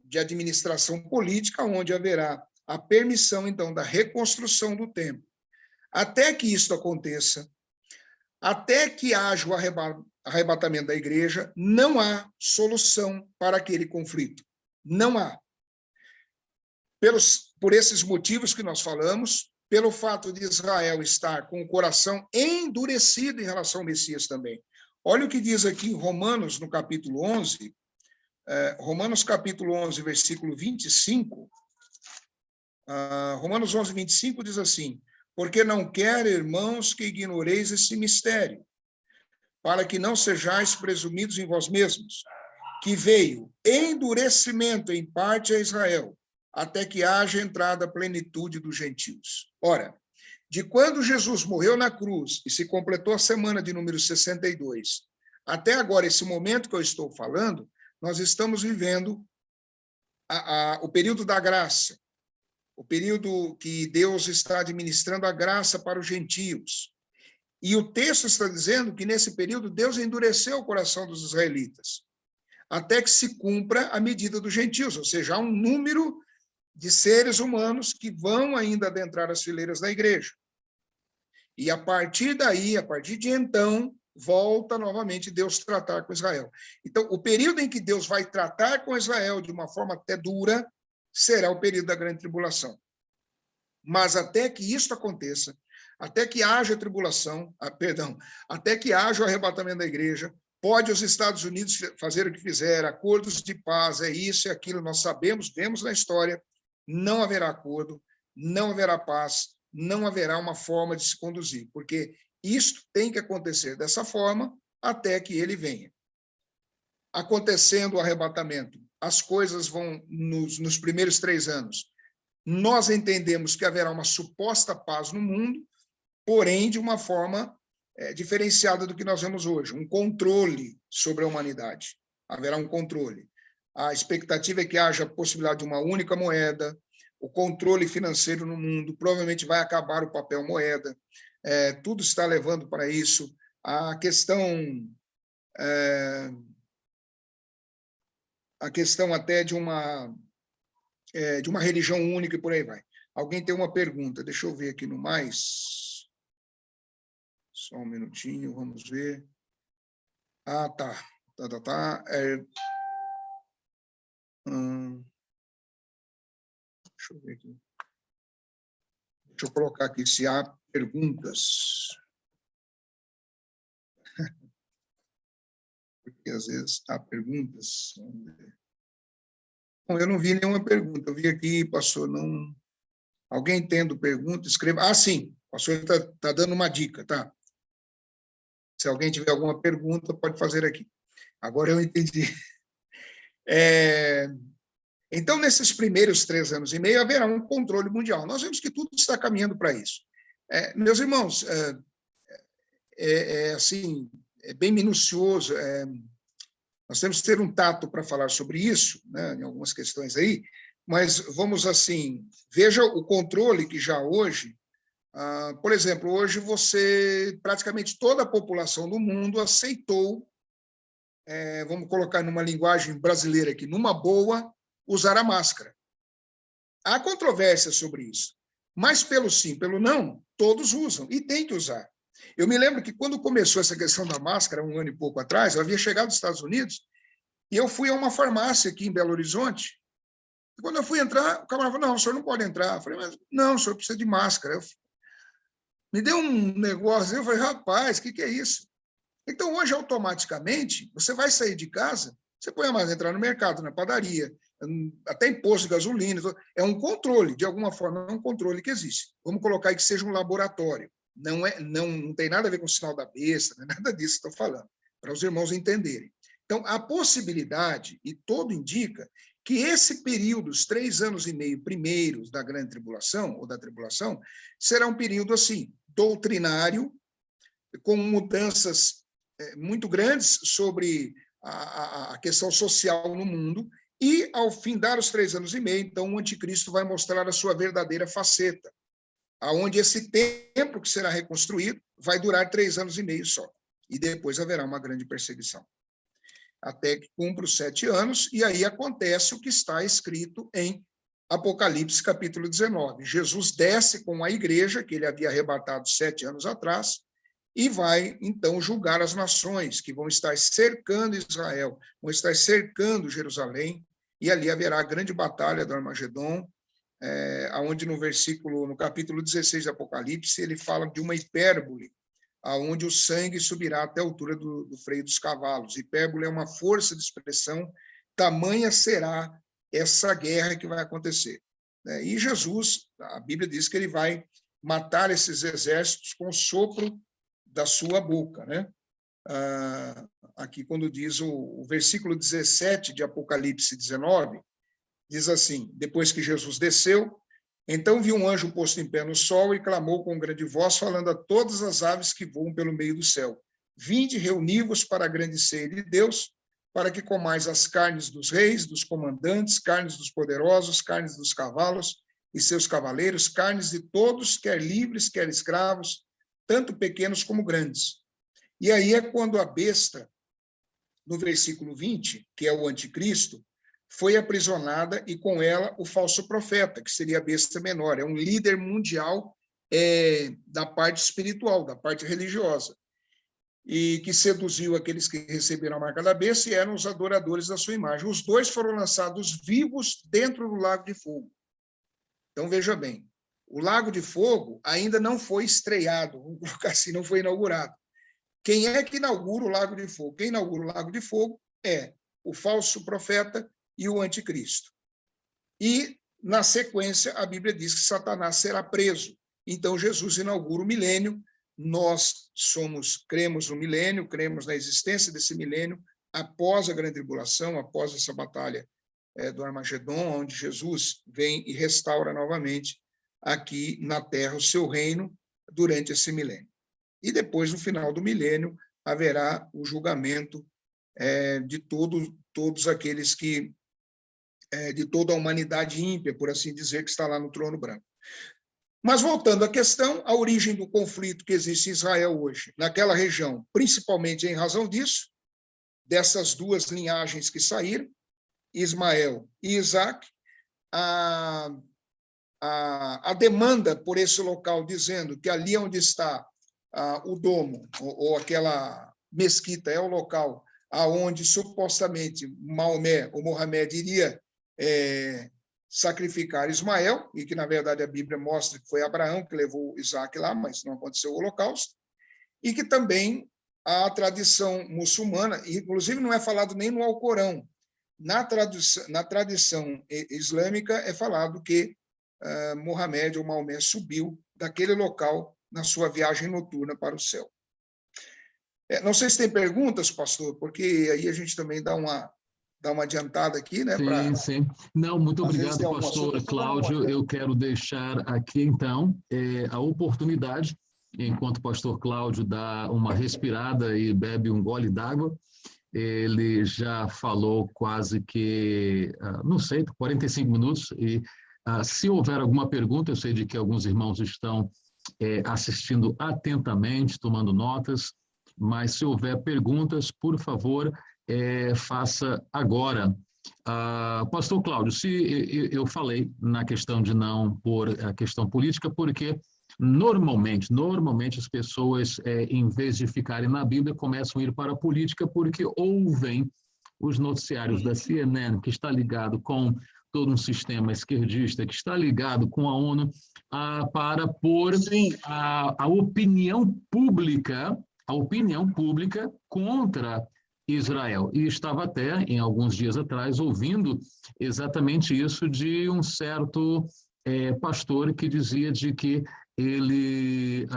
de administração política, onde haverá a permissão, então, da reconstrução do templo. Até que isso aconteça, até que haja o arrebatamento da igreja, não há solução para aquele conflito. Não há. Por esses motivos que nós falamos, pelo fato de Israel estar com o coração endurecido em relação ao Messias também. Olha o que diz aqui em Romanos, no capítulo 11, Romanos capítulo 11, versículo 25, Romanos 11, 25 diz assim, porque não quero, irmãos, que ignoreis esse mistério, para que não sejais presumidos em vós mesmos, que veio endurecimento em parte a Israel, até que haja entrada a plenitude dos gentios. Ora, de quando Jesus morreu na cruz e se completou a semana de número 62, até agora, esse momento que eu estou falando, nós estamos vivendo o período da graça, o período que Deus está administrando a graça para os gentios. E o texto está dizendo que, nesse período, Deus endureceu o coração dos israelitas, até que se cumpra a medida dos gentios, ou seja, há um número de seres humanos que vão ainda adentrar as fileiras da igreja. E a partir daí, a partir de então, volta novamente Deus tratar com Israel. Então, o período em que Deus vai tratar com Israel de uma forma até dura, será o período da grande tribulação. Mas até que isso aconteça, até que haja tribulação, até que haja o arrebatamento da igreja, pode os Estados Unidos fazer o que fizer, acordos de paz, é isso e aquilo, nós sabemos, vemos na história, não haverá acordo, não haverá paz, não haverá uma forma de se conduzir, porque isto tem que acontecer dessa forma até que ele venha. Acontecendo o arrebatamento, as coisas vão, nos primeiros 3 anos, nós entendemos que haverá uma suposta paz no mundo, porém de uma forma diferenciada do que nós vemos hoje, um controle sobre a humanidade. Haverá um controle. A expectativa é que haja a possibilidade de uma única moeda, o controle financeiro no mundo, provavelmente vai acabar o papel moeda, tudo está levando para isso. A questão até de uma religião única e por aí vai. Alguém tem uma pergunta? Deixa eu ver aqui no mais. Só um minutinho, vamos ver. Ah, tá. Deixa eu ver aqui. Deixa eu colocar aqui se há perguntas. Porque às vezes há perguntas. Bom, eu não vi nenhuma pergunta. Eu vi aqui, pastor, não. Alguém tendo pergunta, escreva. Ah, sim, o pastor está dando uma dica, tá? Se alguém tiver alguma pergunta, pode fazer aqui. Agora eu entendi. Então, nesses primeiros 3 anos e meio, haverá um controle mundial. Nós vemos que tudo está caminhando para isso. Meus irmãos, assim, é bem minucioso. Nós temos que ter um tato para falar sobre isso, né, em algumas questões aí, mas vamos assim, veja o controle que já hoje, por exemplo, hoje praticamente toda a população do mundo aceitou, vamos colocar numa linguagem brasileira aqui, numa boa, usar a máscara. Há controvérsia sobre isso, mas pelo sim, pelo não, todos usam e tem que usar. Eu me lembro que quando começou essa questão da máscara, 1 ano e pouco atrás, eu havia chegado dos Estados Unidos e eu fui a uma farmácia aqui em Belo Horizonte. E quando eu fui entrar, o camarada falou, não, o senhor não pode entrar. Eu falei, mas não, o senhor precisa de máscara. Me deu um negócio, eu falei, rapaz, o que é isso? Então, hoje, automaticamente, você vai sair de casa, você põe a máscara, entrar no mercado, na padaria, até em posto de gasolina, é um controle, de alguma forma, é um controle que existe. Vamos colocar aí que seja um laboratório. Não tem nada a ver com o sinal da besta, não é nada disso que estou falando, para os irmãos entenderem. Então, a possibilidade, e todo indica, que esse período, os 3 anos e meio primeiros da grande tribulação, ou da tribulação, será um período, assim, doutrinário, com mudanças muito grandes sobre a questão social no mundo, e, ao findar os 3 anos e meio, então, o anticristo vai mostrar a sua verdadeira faceta, aonde esse templo que será reconstruído vai durar 3 anos e meio só, e depois haverá uma grande perseguição, até que cumpra os 7 anos, e aí acontece o que está escrito em Apocalipse, capítulo 19. Jesus desce com a igreja, que ele havia arrebatado 7 anos atrás, e vai, então, julgar as nações que vão estar cercando Israel, vão estar cercando Jerusalém, e ali haverá a grande batalha do Armagedon, onde no capítulo 16 de Apocalipse, ele fala de uma hipérbole, onde o sangue subirá até a altura do freio dos cavalos. Hipérbole é uma força de expressão, tamanha será essa guerra que vai acontecer. E Jesus, a Bíblia diz que ele vai matar esses exércitos com o sopro da sua boca, né? Aqui, quando diz o versículo 17 de Apocalipse 19, diz assim, depois que Jesus desceu, então viu um anjo posto em pé no sol e clamou com grande voz, falando a todas as aves que voam pelo meio do céu, vinde reuni-vos para a grande ceia de Deus, para que comais as carnes dos reis, dos comandantes, carnes dos poderosos, carnes dos cavalos e seus cavaleiros, carnes de todos, quer livres, quer escravos, tanto pequenos como grandes. E aí é quando a besta, no versículo 20, que é o anticristo, foi aprisionada e com ela o falso profeta, que seria a besta menor. É um líder mundial da parte espiritual, da parte religiosa, e que seduziu aqueles que receberam a marca da besta e eram os adoradores da sua imagem. Os dois foram lançados vivos dentro do lago de fogo. Então, veja bem, o lago de fogo ainda não foi estreado, vamos colocar assim, não foi inaugurado. Quem é que inaugura o lago de fogo? Quem inaugura o lago de fogo é o falso profeta e o anticristo. E, na sequência, a Bíblia diz que Satanás será preso. Então, Jesus inaugura o milênio. Nós cremos no milênio, cremos na existência desse milênio após a grande tribulação, após essa batalha do Armagedon, onde Jesus vem e restaura novamente aqui na Terra o seu reino durante esse milênio. E depois, no final do milênio, haverá o julgamento de todos aqueles que de toda a humanidade ímpia, por assim dizer, que está lá no trono branco. Mas, voltando à questão, a origem do conflito que existe em Israel hoje, naquela região, principalmente em razão disso, dessas duas linhagens que saíram, Ismael e Isaac, a demanda por esse local, dizendo que ali onde está o domo, ou aquela mesquita, é o local aonde supostamente Maomé ou Mohamed iria sacrificar Ismael, e que, na verdade, a Bíblia mostra que foi Abraão que levou Isaac lá, mas não aconteceu o holocausto, e que também a tradição muçulmana, inclusive não é falado nem no Alcorão, na tradição islâmica é falado que Mohamed ou Maomé subiu daquele local na sua viagem noturna para o céu. Não sei se tem perguntas, pastor, porque aí a gente também dá uma adiantada aqui, né? Sim. Não, muito obrigado, pastor Cláudio. Eu quero deixar aqui, então, a oportunidade, enquanto o pastor Cláudio dá uma respirada e bebe um gole d'água. Ele já falou quase que, não sei, 45 minutos, e se houver alguma pergunta, eu sei de que alguns irmãos estão assistindo atentamente, tomando notas, mas se houver perguntas, por favor, faça agora. Pastor Cláudio, se eu falei na questão de não pôr a questão política, porque normalmente as pessoas, em vez de ficarem na Bíblia, começam a ir para a política porque ouvem os noticiários da CNN, que está ligado com todo um sistema esquerdista, que está ligado com a ONU, para pôr a opinião pública contra Israel. E estava até, em alguns dias atrás, ouvindo exatamente isso de um certo pastor que dizia de que ele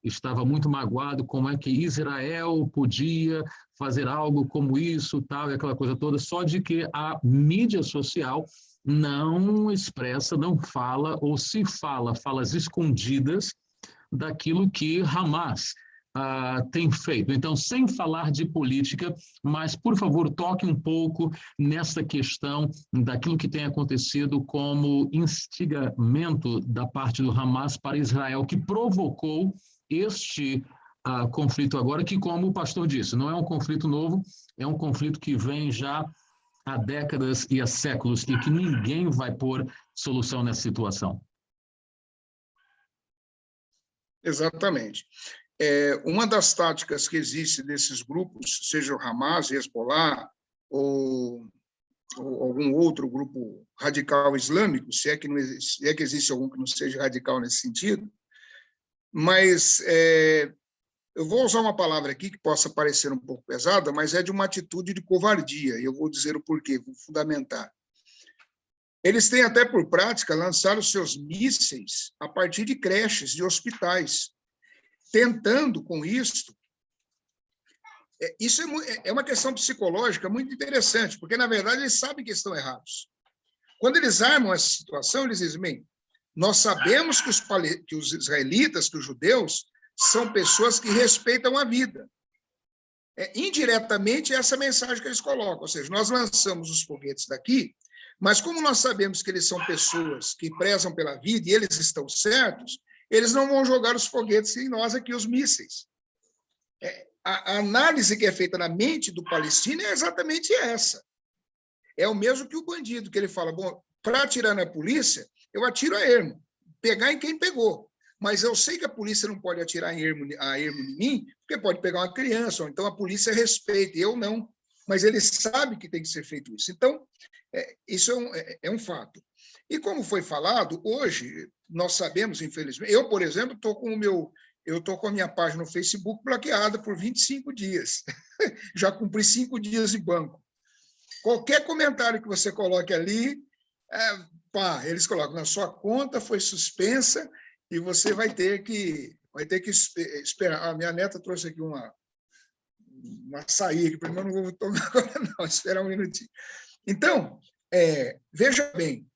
estava muito magoado, como é que Israel podia fazer algo como isso, tal, e aquela coisa toda, só de que a mídia social não expressa, não fala, ou se fala, falas escondidas daquilo que Hamas tem feito. Então, sem falar de política, mas, por favor, toque um pouco nessa questão daquilo que tem acontecido como instigamento da parte do Hamas para Israel, que provocou este conflito agora, que, como o pastor disse, não é um conflito novo, é um conflito que vem já há décadas e há séculos e que ninguém vai pôr solução nessa situação. Exatamente. Uma das táticas que existe desses grupos, seja o Hamas, Hezbollah, ou algum outro grupo radical islâmico, se é que existe algum que não seja radical nesse sentido, mas eu vou usar uma palavra aqui que possa parecer um pouco pesada, mas é de uma atitude de covardia, e eu vou dizer o porquê, vou fundamentar. Eles têm até por prática lançar os seus mísseis a partir de creches, de hospitais, tentando com isso. Isso é uma questão psicológica muito interessante, porque, na verdade, eles sabem que estão errados. Quando eles armam essa situação, eles dizem, bem, nós sabemos que os israelitas, que os judeus, são pessoas que respeitam a vida. Indiretamente, essa mensagem que eles colocam, ou seja, nós lançamos os foguetes daqui, mas como nós sabemos que eles são pessoas que prezam pela vida e eles estão certos, eles não vão jogar os foguetes em nós aqui, os mísseis. A análise que é feita na mente do palestino é exatamente essa. É o mesmo que o bandido, que ele fala, bom, para atirar na polícia, eu atiro a ermo, pegar em quem pegou. Mas eu sei que a polícia não pode atirar a ermo em mim, porque pode pegar uma criança, ou então a polícia respeita, eu não. Mas ele sabe que tem que ser feito isso. Então, isso é um fato. E como foi falado, hoje, nós sabemos, infelizmente, eu, por exemplo, estou com a minha página no Facebook bloqueada por 25 dias. Já cumpri 5 dias de banco. Qualquer comentário que você coloque ali, eles colocam, na sua conta foi suspensa e você vai ter que esperar. A minha neta trouxe aqui uma açaí, que primeiro não vou tomar agora, não, esperar um minutinho. Então, veja bem,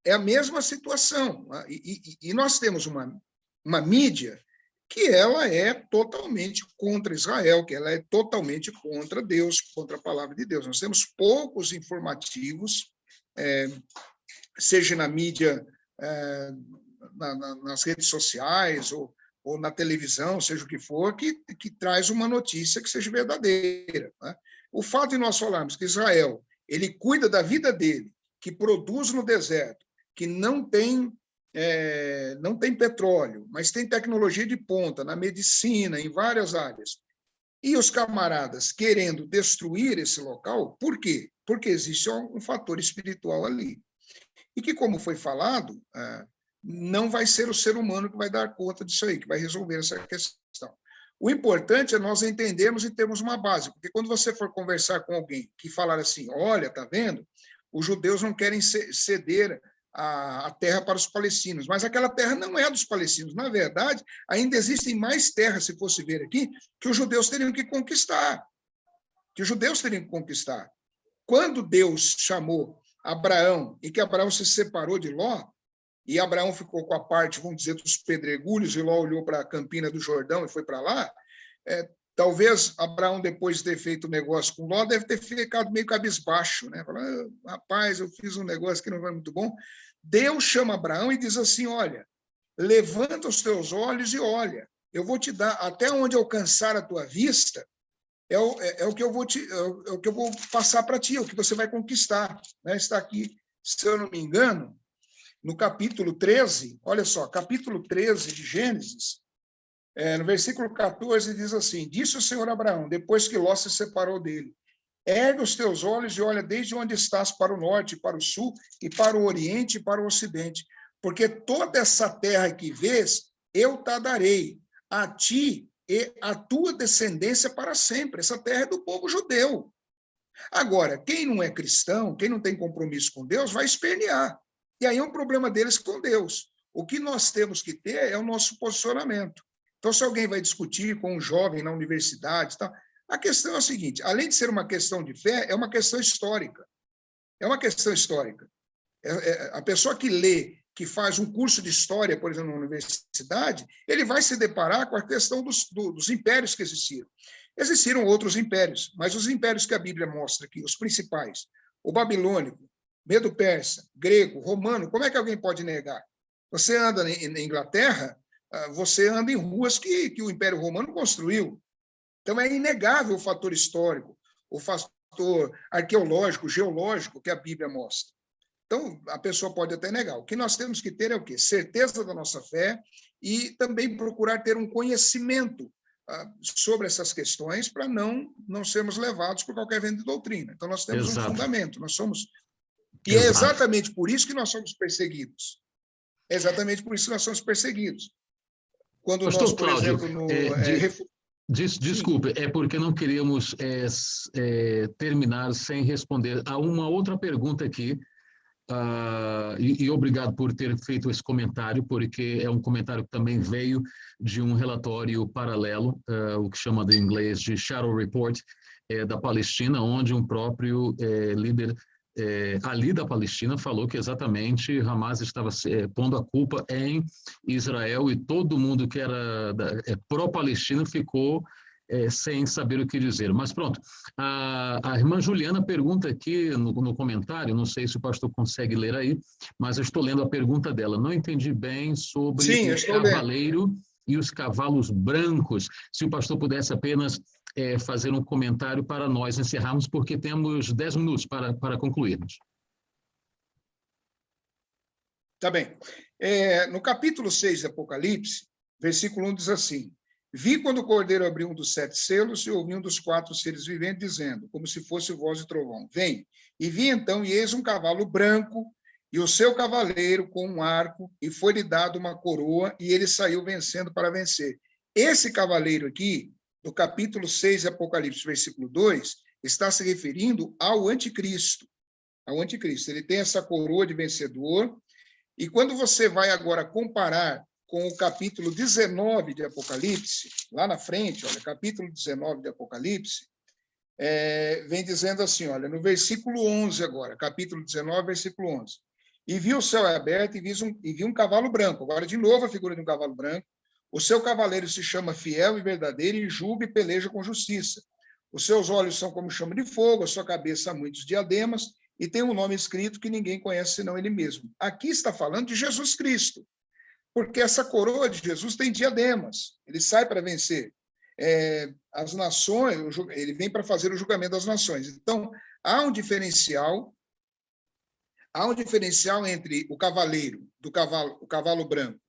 é a mesma situação. E nós temos uma mídia que ela é totalmente contra Israel, que ela é totalmente contra Deus, contra a palavra de Deus. Nós temos poucos informativos, seja na mídia, nas redes sociais ou na televisão, seja o que for, que traz uma notícia que seja verdadeira, né? O fato de nós falarmos que Israel ele cuida da vida dele, que produz no deserto, que não tem petróleo, mas tem tecnologia de ponta na medicina, em várias áreas, e os camaradas querendo destruir esse local, por quê? Porque existe um fator espiritual ali. E que, como foi falado, não vai ser o ser humano que vai dar conta disso aí, que vai resolver essa questão. O importante é nós entendermos e termos uma base, porque quando você for conversar com alguém que falar assim, olha, tá vendo? Os judeus não querem ceder a terra para os palestinos, mas aquela terra não é dos palestinos. Na verdade, ainda existem mais terras, se fosse ver aqui, que os judeus teriam que conquistar. Quando Deus chamou Abraão e que Abraão se separou de Ló, e Abraão ficou com a parte, vamos dizer, dos pedregulhos, e Ló olhou para a campina do Jordão e foi para lá, talvez Abraão, depois de ter feito o negócio com Ló, deve ter ficado meio cabisbaixo, né? Falando, rapaz, eu fiz um negócio que não foi muito bom. Deus chama Abraão e diz assim, olha, levanta os teus olhos e olha, eu vou te dar, até onde alcançar a tua vista, é o que eu vou passar para ti, é o que você vai conquistar, né? Está aqui, se eu não me engano, no capítulo 13, olha só, capítulo 13 de Gênesis, no versículo 14, diz assim, disse o Senhor Abraão, depois que Ló se separou dele, ergue os teus olhos e olha desde onde estás para o norte, para o sul, e para o oriente e para o ocidente, porque toda essa terra que vês, eu te darei a ti e a tua descendência para sempre. Essa terra é do povo judeu. Agora, quem não é cristão, quem não tem compromisso com Deus, vai espernear. E aí é um problema deles com Deus. O que nós temos que ter é o nosso posicionamento. Então, se alguém vai discutir com um jovem na universidade, tá, a questão é a seguinte, além de ser uma questão de fé, é uma questão histórica. É uma questão histórica. A pessoa que lê, que faz um curso de história, por exemplo, na universidade, ele vai se deparar com a questão dos impérios que existiram. Existiram outros impérios, mas os impérios que a Bíblia mostra aqui, os principais, o babilônico, medo-persa, grego, romano, como é que alguém pode negar? Você anda na Inglaterra, você anda em ruas que o Império Romano construiu. Então, é inegável o fator histórico, o fator arqueológico, geológico que a Bíblia mostra. Então, a pessoa pode até negar. O que nós temos que ter é o quê? Certeza da nossa fé e também procurar ter um conhecimento sobre essas questões para não sermos levados por qualquer vento de doutrina. Então, nós temos um fundamento. Nós somos... E é exatamente por isso que nós somos perseguidos. É exatamente por isso que nós somos perseguidos. Quando Pastor nós, por Cláudio, exemplo, desculpe, é porque não queríamos terminar sem responder a uma outra pergunta aqui, e obrigado por ter feito esse comentário, porque é um comentário que também veio de um relatório paralelo, o que chama em inglês de Shadow Report, da Palestina, onde um próprio líder ali da Palestina falou que exatamente Hamas estava pondo a culpa em Israel e todo mundo que era pró-Palestina ficou sem saber o que dizer. Mas pronto, a irmã Juliana pergunta aqui no comentário, não sei se o pastor consegue ler aí, mas eu estou lendo a pergunta dela. Não entendi bem sobre o cavaleiro e os cavalos brancos. Se o pastor pudesse apenas fazer um comentário para nós encerrarmos, porque temos 10 minutos para concluirmos. Tá bem. No capítulo 6 de Apocalipse, versículo 1 diz assim: vi quando o cordeiro abriu um dos 7 selos e ouvi um dos 4 seres viventes dizendo, como se fosse voz de trovão, vem. E vi então, e eis um cavalo branco, e o seu cavaleiro com um arco, e foi-lhe dado uma coroa, e ele saiu vencendo para vencer. Esse cavaleiro aqui, do capítulo 6 de Apocalipse, versículo 2, está se referindo ao anticristo. Ao anticristo. Ele tem essa coroa de vencedor, e quando você vai agora comparar com o capítulo 19 de Apocalipse, lá na frente, olha, capítulo 19 de Apocalipse, vem dizendo assim, olha, no versículo 11 agora, capítulo 19, versículo 11. E vi o céu aberto e vi um cavalo branco. Agora, de novo, a figura de um cavalo branco. O seu cavaleiro se chama Fiel e Verdadeiro e julga e peleja com justiça. Os seus olhos são como chama de fogo, a sua cabeça há muitos diademas, e tem um nome escrito que ninguém conhece senão ele mesmo. Aqui está falando de Jesus Cristo, porque essa coroa de Jesus tem diademas, ele sai para vencer. As nações, ele vem para fazer o julgamento das nações. Então, há um diferencial entre o cavaleiro, o cavalo branco,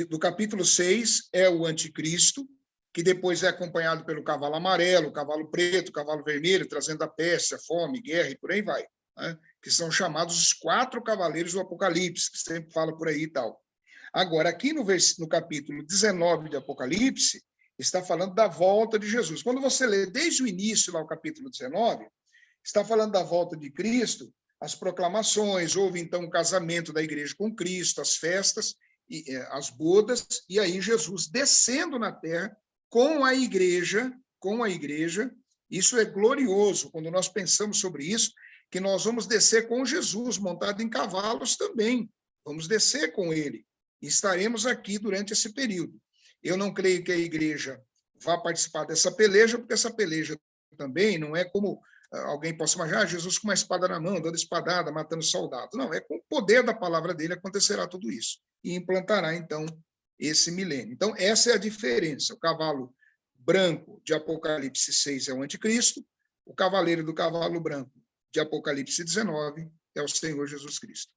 do capítulo 6, é o anticristo, que depois é acompanhado pelo cavalo amarelo, o cavalo preto, o cavalo vermelho, trazendo a peste, a fome, guerra e por aí vai, né? Que são chamados os 4 cavaleiros do Apocalipse, que sempre fala por aí e tal. Agora, aqui no capítulo 19 de Apocalipse, está falando da volta de Jesus. Quando você lê desde o início, lá o capítulo 19, está falando da volta de Cristo, as proclamações, houve então o casamento da igreja com Cristo, as festas, as bodas, e aí Jesus descendo na terra com a igreja, isso é glorioso, quando nós pensamos sobre isso, que nós vamos descer com Jesus, montado em cavalos também, vamos descer com ele, e estaremos aqui durante esse período. Eu não creio que a igreja vá participar dessa peleja, porque essa peleja também não é como alguém possa imaginar, Jesus com uma espada na mão, dando espadada, matando soldados. Não, é com o poder da palavra dele acontecerá tudo isso, e implantará, então, esse milênio. Então, essa é a diferença. O cavalo branco de Apocalipse 6 é o anticristo, o cavaleiro do cavalo branco de Apocalipse 19 é o Senhor Jesus Cristo.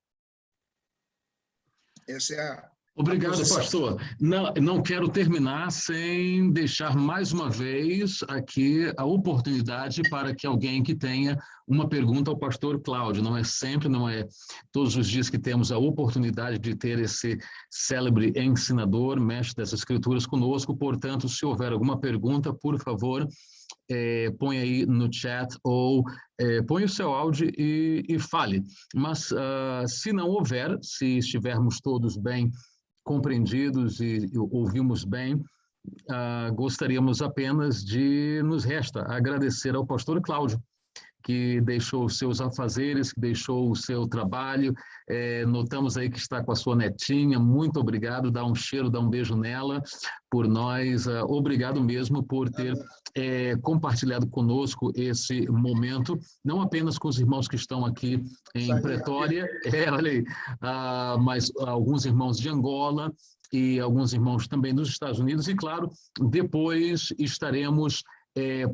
Essa é a Obrigado, pastor. Não quero terminar sem deixar mais uma vez aqui a oportunidade para que alguém que tenha uma pergunta ao pastor Cláudio. Não é sempre, não é todos os dias que temos a oportunidade de ter esse célebre ensinador, mestre das Escrituras conosco. Portanto, se houver alguma pergunta, por favor, põe aí no chat ou põe o seu áudio e fale. Mas se não houver, se estivermos todos bem compreendidos e ouvimos bem, gostaríamos apenas nos resta agradecer ao pastor Cláudio, que deixou os seus afazeres, que deixou o seu trabalho, notamos aí que está com a sua netinha, muito obrigado, dá um cheiro, dá um beijo nela, por nós, obrigado mesmo por ter compartilhado conosco esse momento, não apenas com os irmãos que estão aqui em Pretória, olha aí, mas alguns irmãos de Angola, e alguns irmãos também dos Estados Unidos, e claro, depois estaremos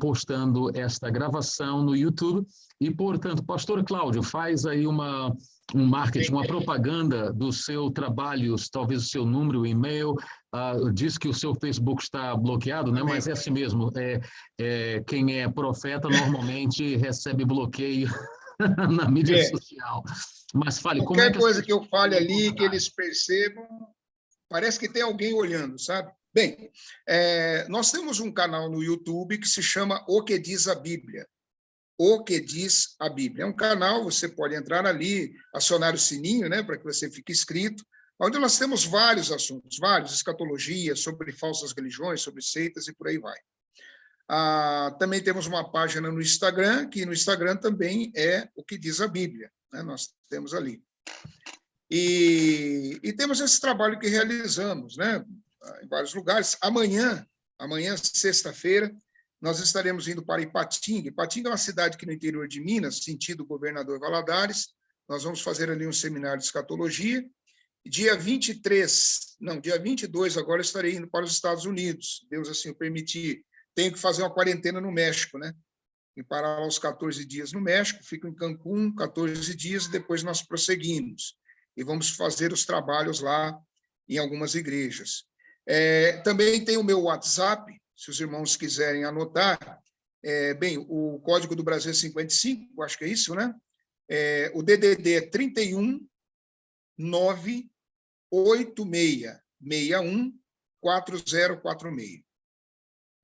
postando esta gravação no YouTube, e, portanto, pastor Cláudio, faz aí um marketing, uma propaganda do seu trabalho, talvez o seu número, o e-mail, diz que o seu Facebook está bloqueado, né? Mas é assim mesmo, quem é profeta normalmente recebe bloqueio na mídia social. Mas fale, como é que coisa que eu fale ali, que eles percebam, parece que tem alguém olhando, sabe? Bem, nós temos um canal no YouTube que se chama O Que Diz a Bíblia. O Que Diz a Bíblia. É um canal, você pode entrar ali, acionar o sininho, né, para que você fique inscrito, onde nós temos vários assuntos, escatologia, sobre falsas religiões, sobre seitas e por aí vai. Também temos uma página no Instagram, que no Instagram também é O Que Diz a Bíblia, né, nós temos ali. E temos esse trabalho que realizamos, né, em vários lugares. Amanhã, sexta-feira, nós estaremos indo para Ipatinga. Ipatinga é uma cidade aqui no interior de Minas, sentido Governador Valadares. Nós vamos fazer ali um seminário de escatologia. Dia 23, não, dia 22, agora eu estarei indo para os Estados Unidos, Deus assim o permitir. Tenho que fazer uma quarentena no México, né? E parar uns 14 dias no México, fico em Cancún 14 dias e depois nós prosseguimos. E vamos fazer os trabalhos lá em algumas igrejas. Também tem o meu WhatsApp, se os irmãos quiserem anotar. Bem, o código do Brasil é 55, acho que é isso, né? O DDD é 31 98661 4046.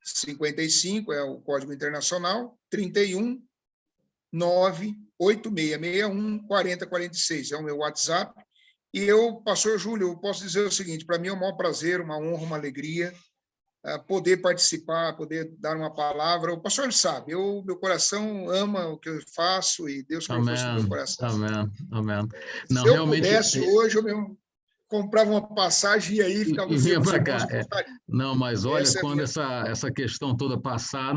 55 é o código internacional, 31 98661 4046. É o meu WhatsApp. E eu, pastor Júlio, eu posso dizer o seguinte, para mim é um maior prazer, uma honra, uma alegria poder participar, poder dar uma palavra. O pastor sabe, meu coração ama o que eu faço e Deus colocou isso no meu coração. Amém, amém. Não, Se eu realmente, pudesse, hoje eu mesmo comprava uma passagem e aí ficava e vinha para cá. Não, mas olha, quando essa questão toda passar,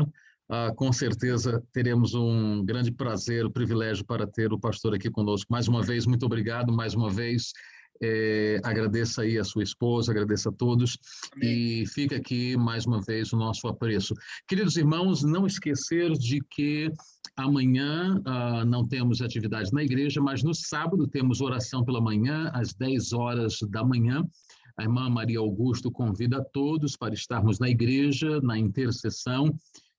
com certeza teremos um grande prazer, um privilégio para ter o pastor aqui conosco. Mais uma vez, muito obrigado, mais uma vez. Agradeço aí a sua esposa, agradeço a todos. Amém. E fica aqui mais uma vez o nosso apreço. Queridos irmãos, não esquecer de que amanhã não temos atividade na igreja, mas no sábado temos oração pela manhã, às 10 horas da manhã. A irmã Maria Augusto convida a todos para estarmos na igreja, na intercessão.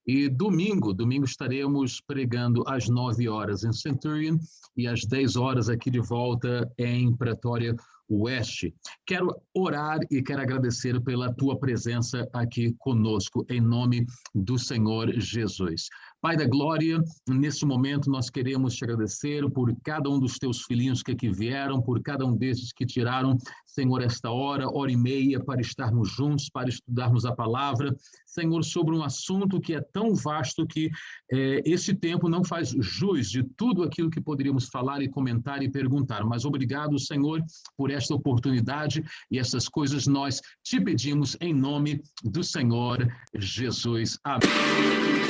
E domingo estaremos pregando às 9 horas em Centurion e às 10 horas aqui de volta em Pretória Oeste. Quero orar e quero agradecer pela tua presença aqui conosco, em nome do Senhor Jesus. Pai da glória, nesse momento nós queremos te agradecer por cada um dos teus filhinhos que aqui vieram, por cada um desses que tiraram, Senhor, esta hora e meia para estarmos juntos, para estudarmos a palavra, Senhor, sobre um assunto que é tão vasto que esse tempo não faz jus de tudo aquilo que poderíamos falar e comentar e perguntar. Mas obrigado, Senhor, por esta oportunidade e essas coisas nós te pedimos em nome do Senhor Jesus. Amém.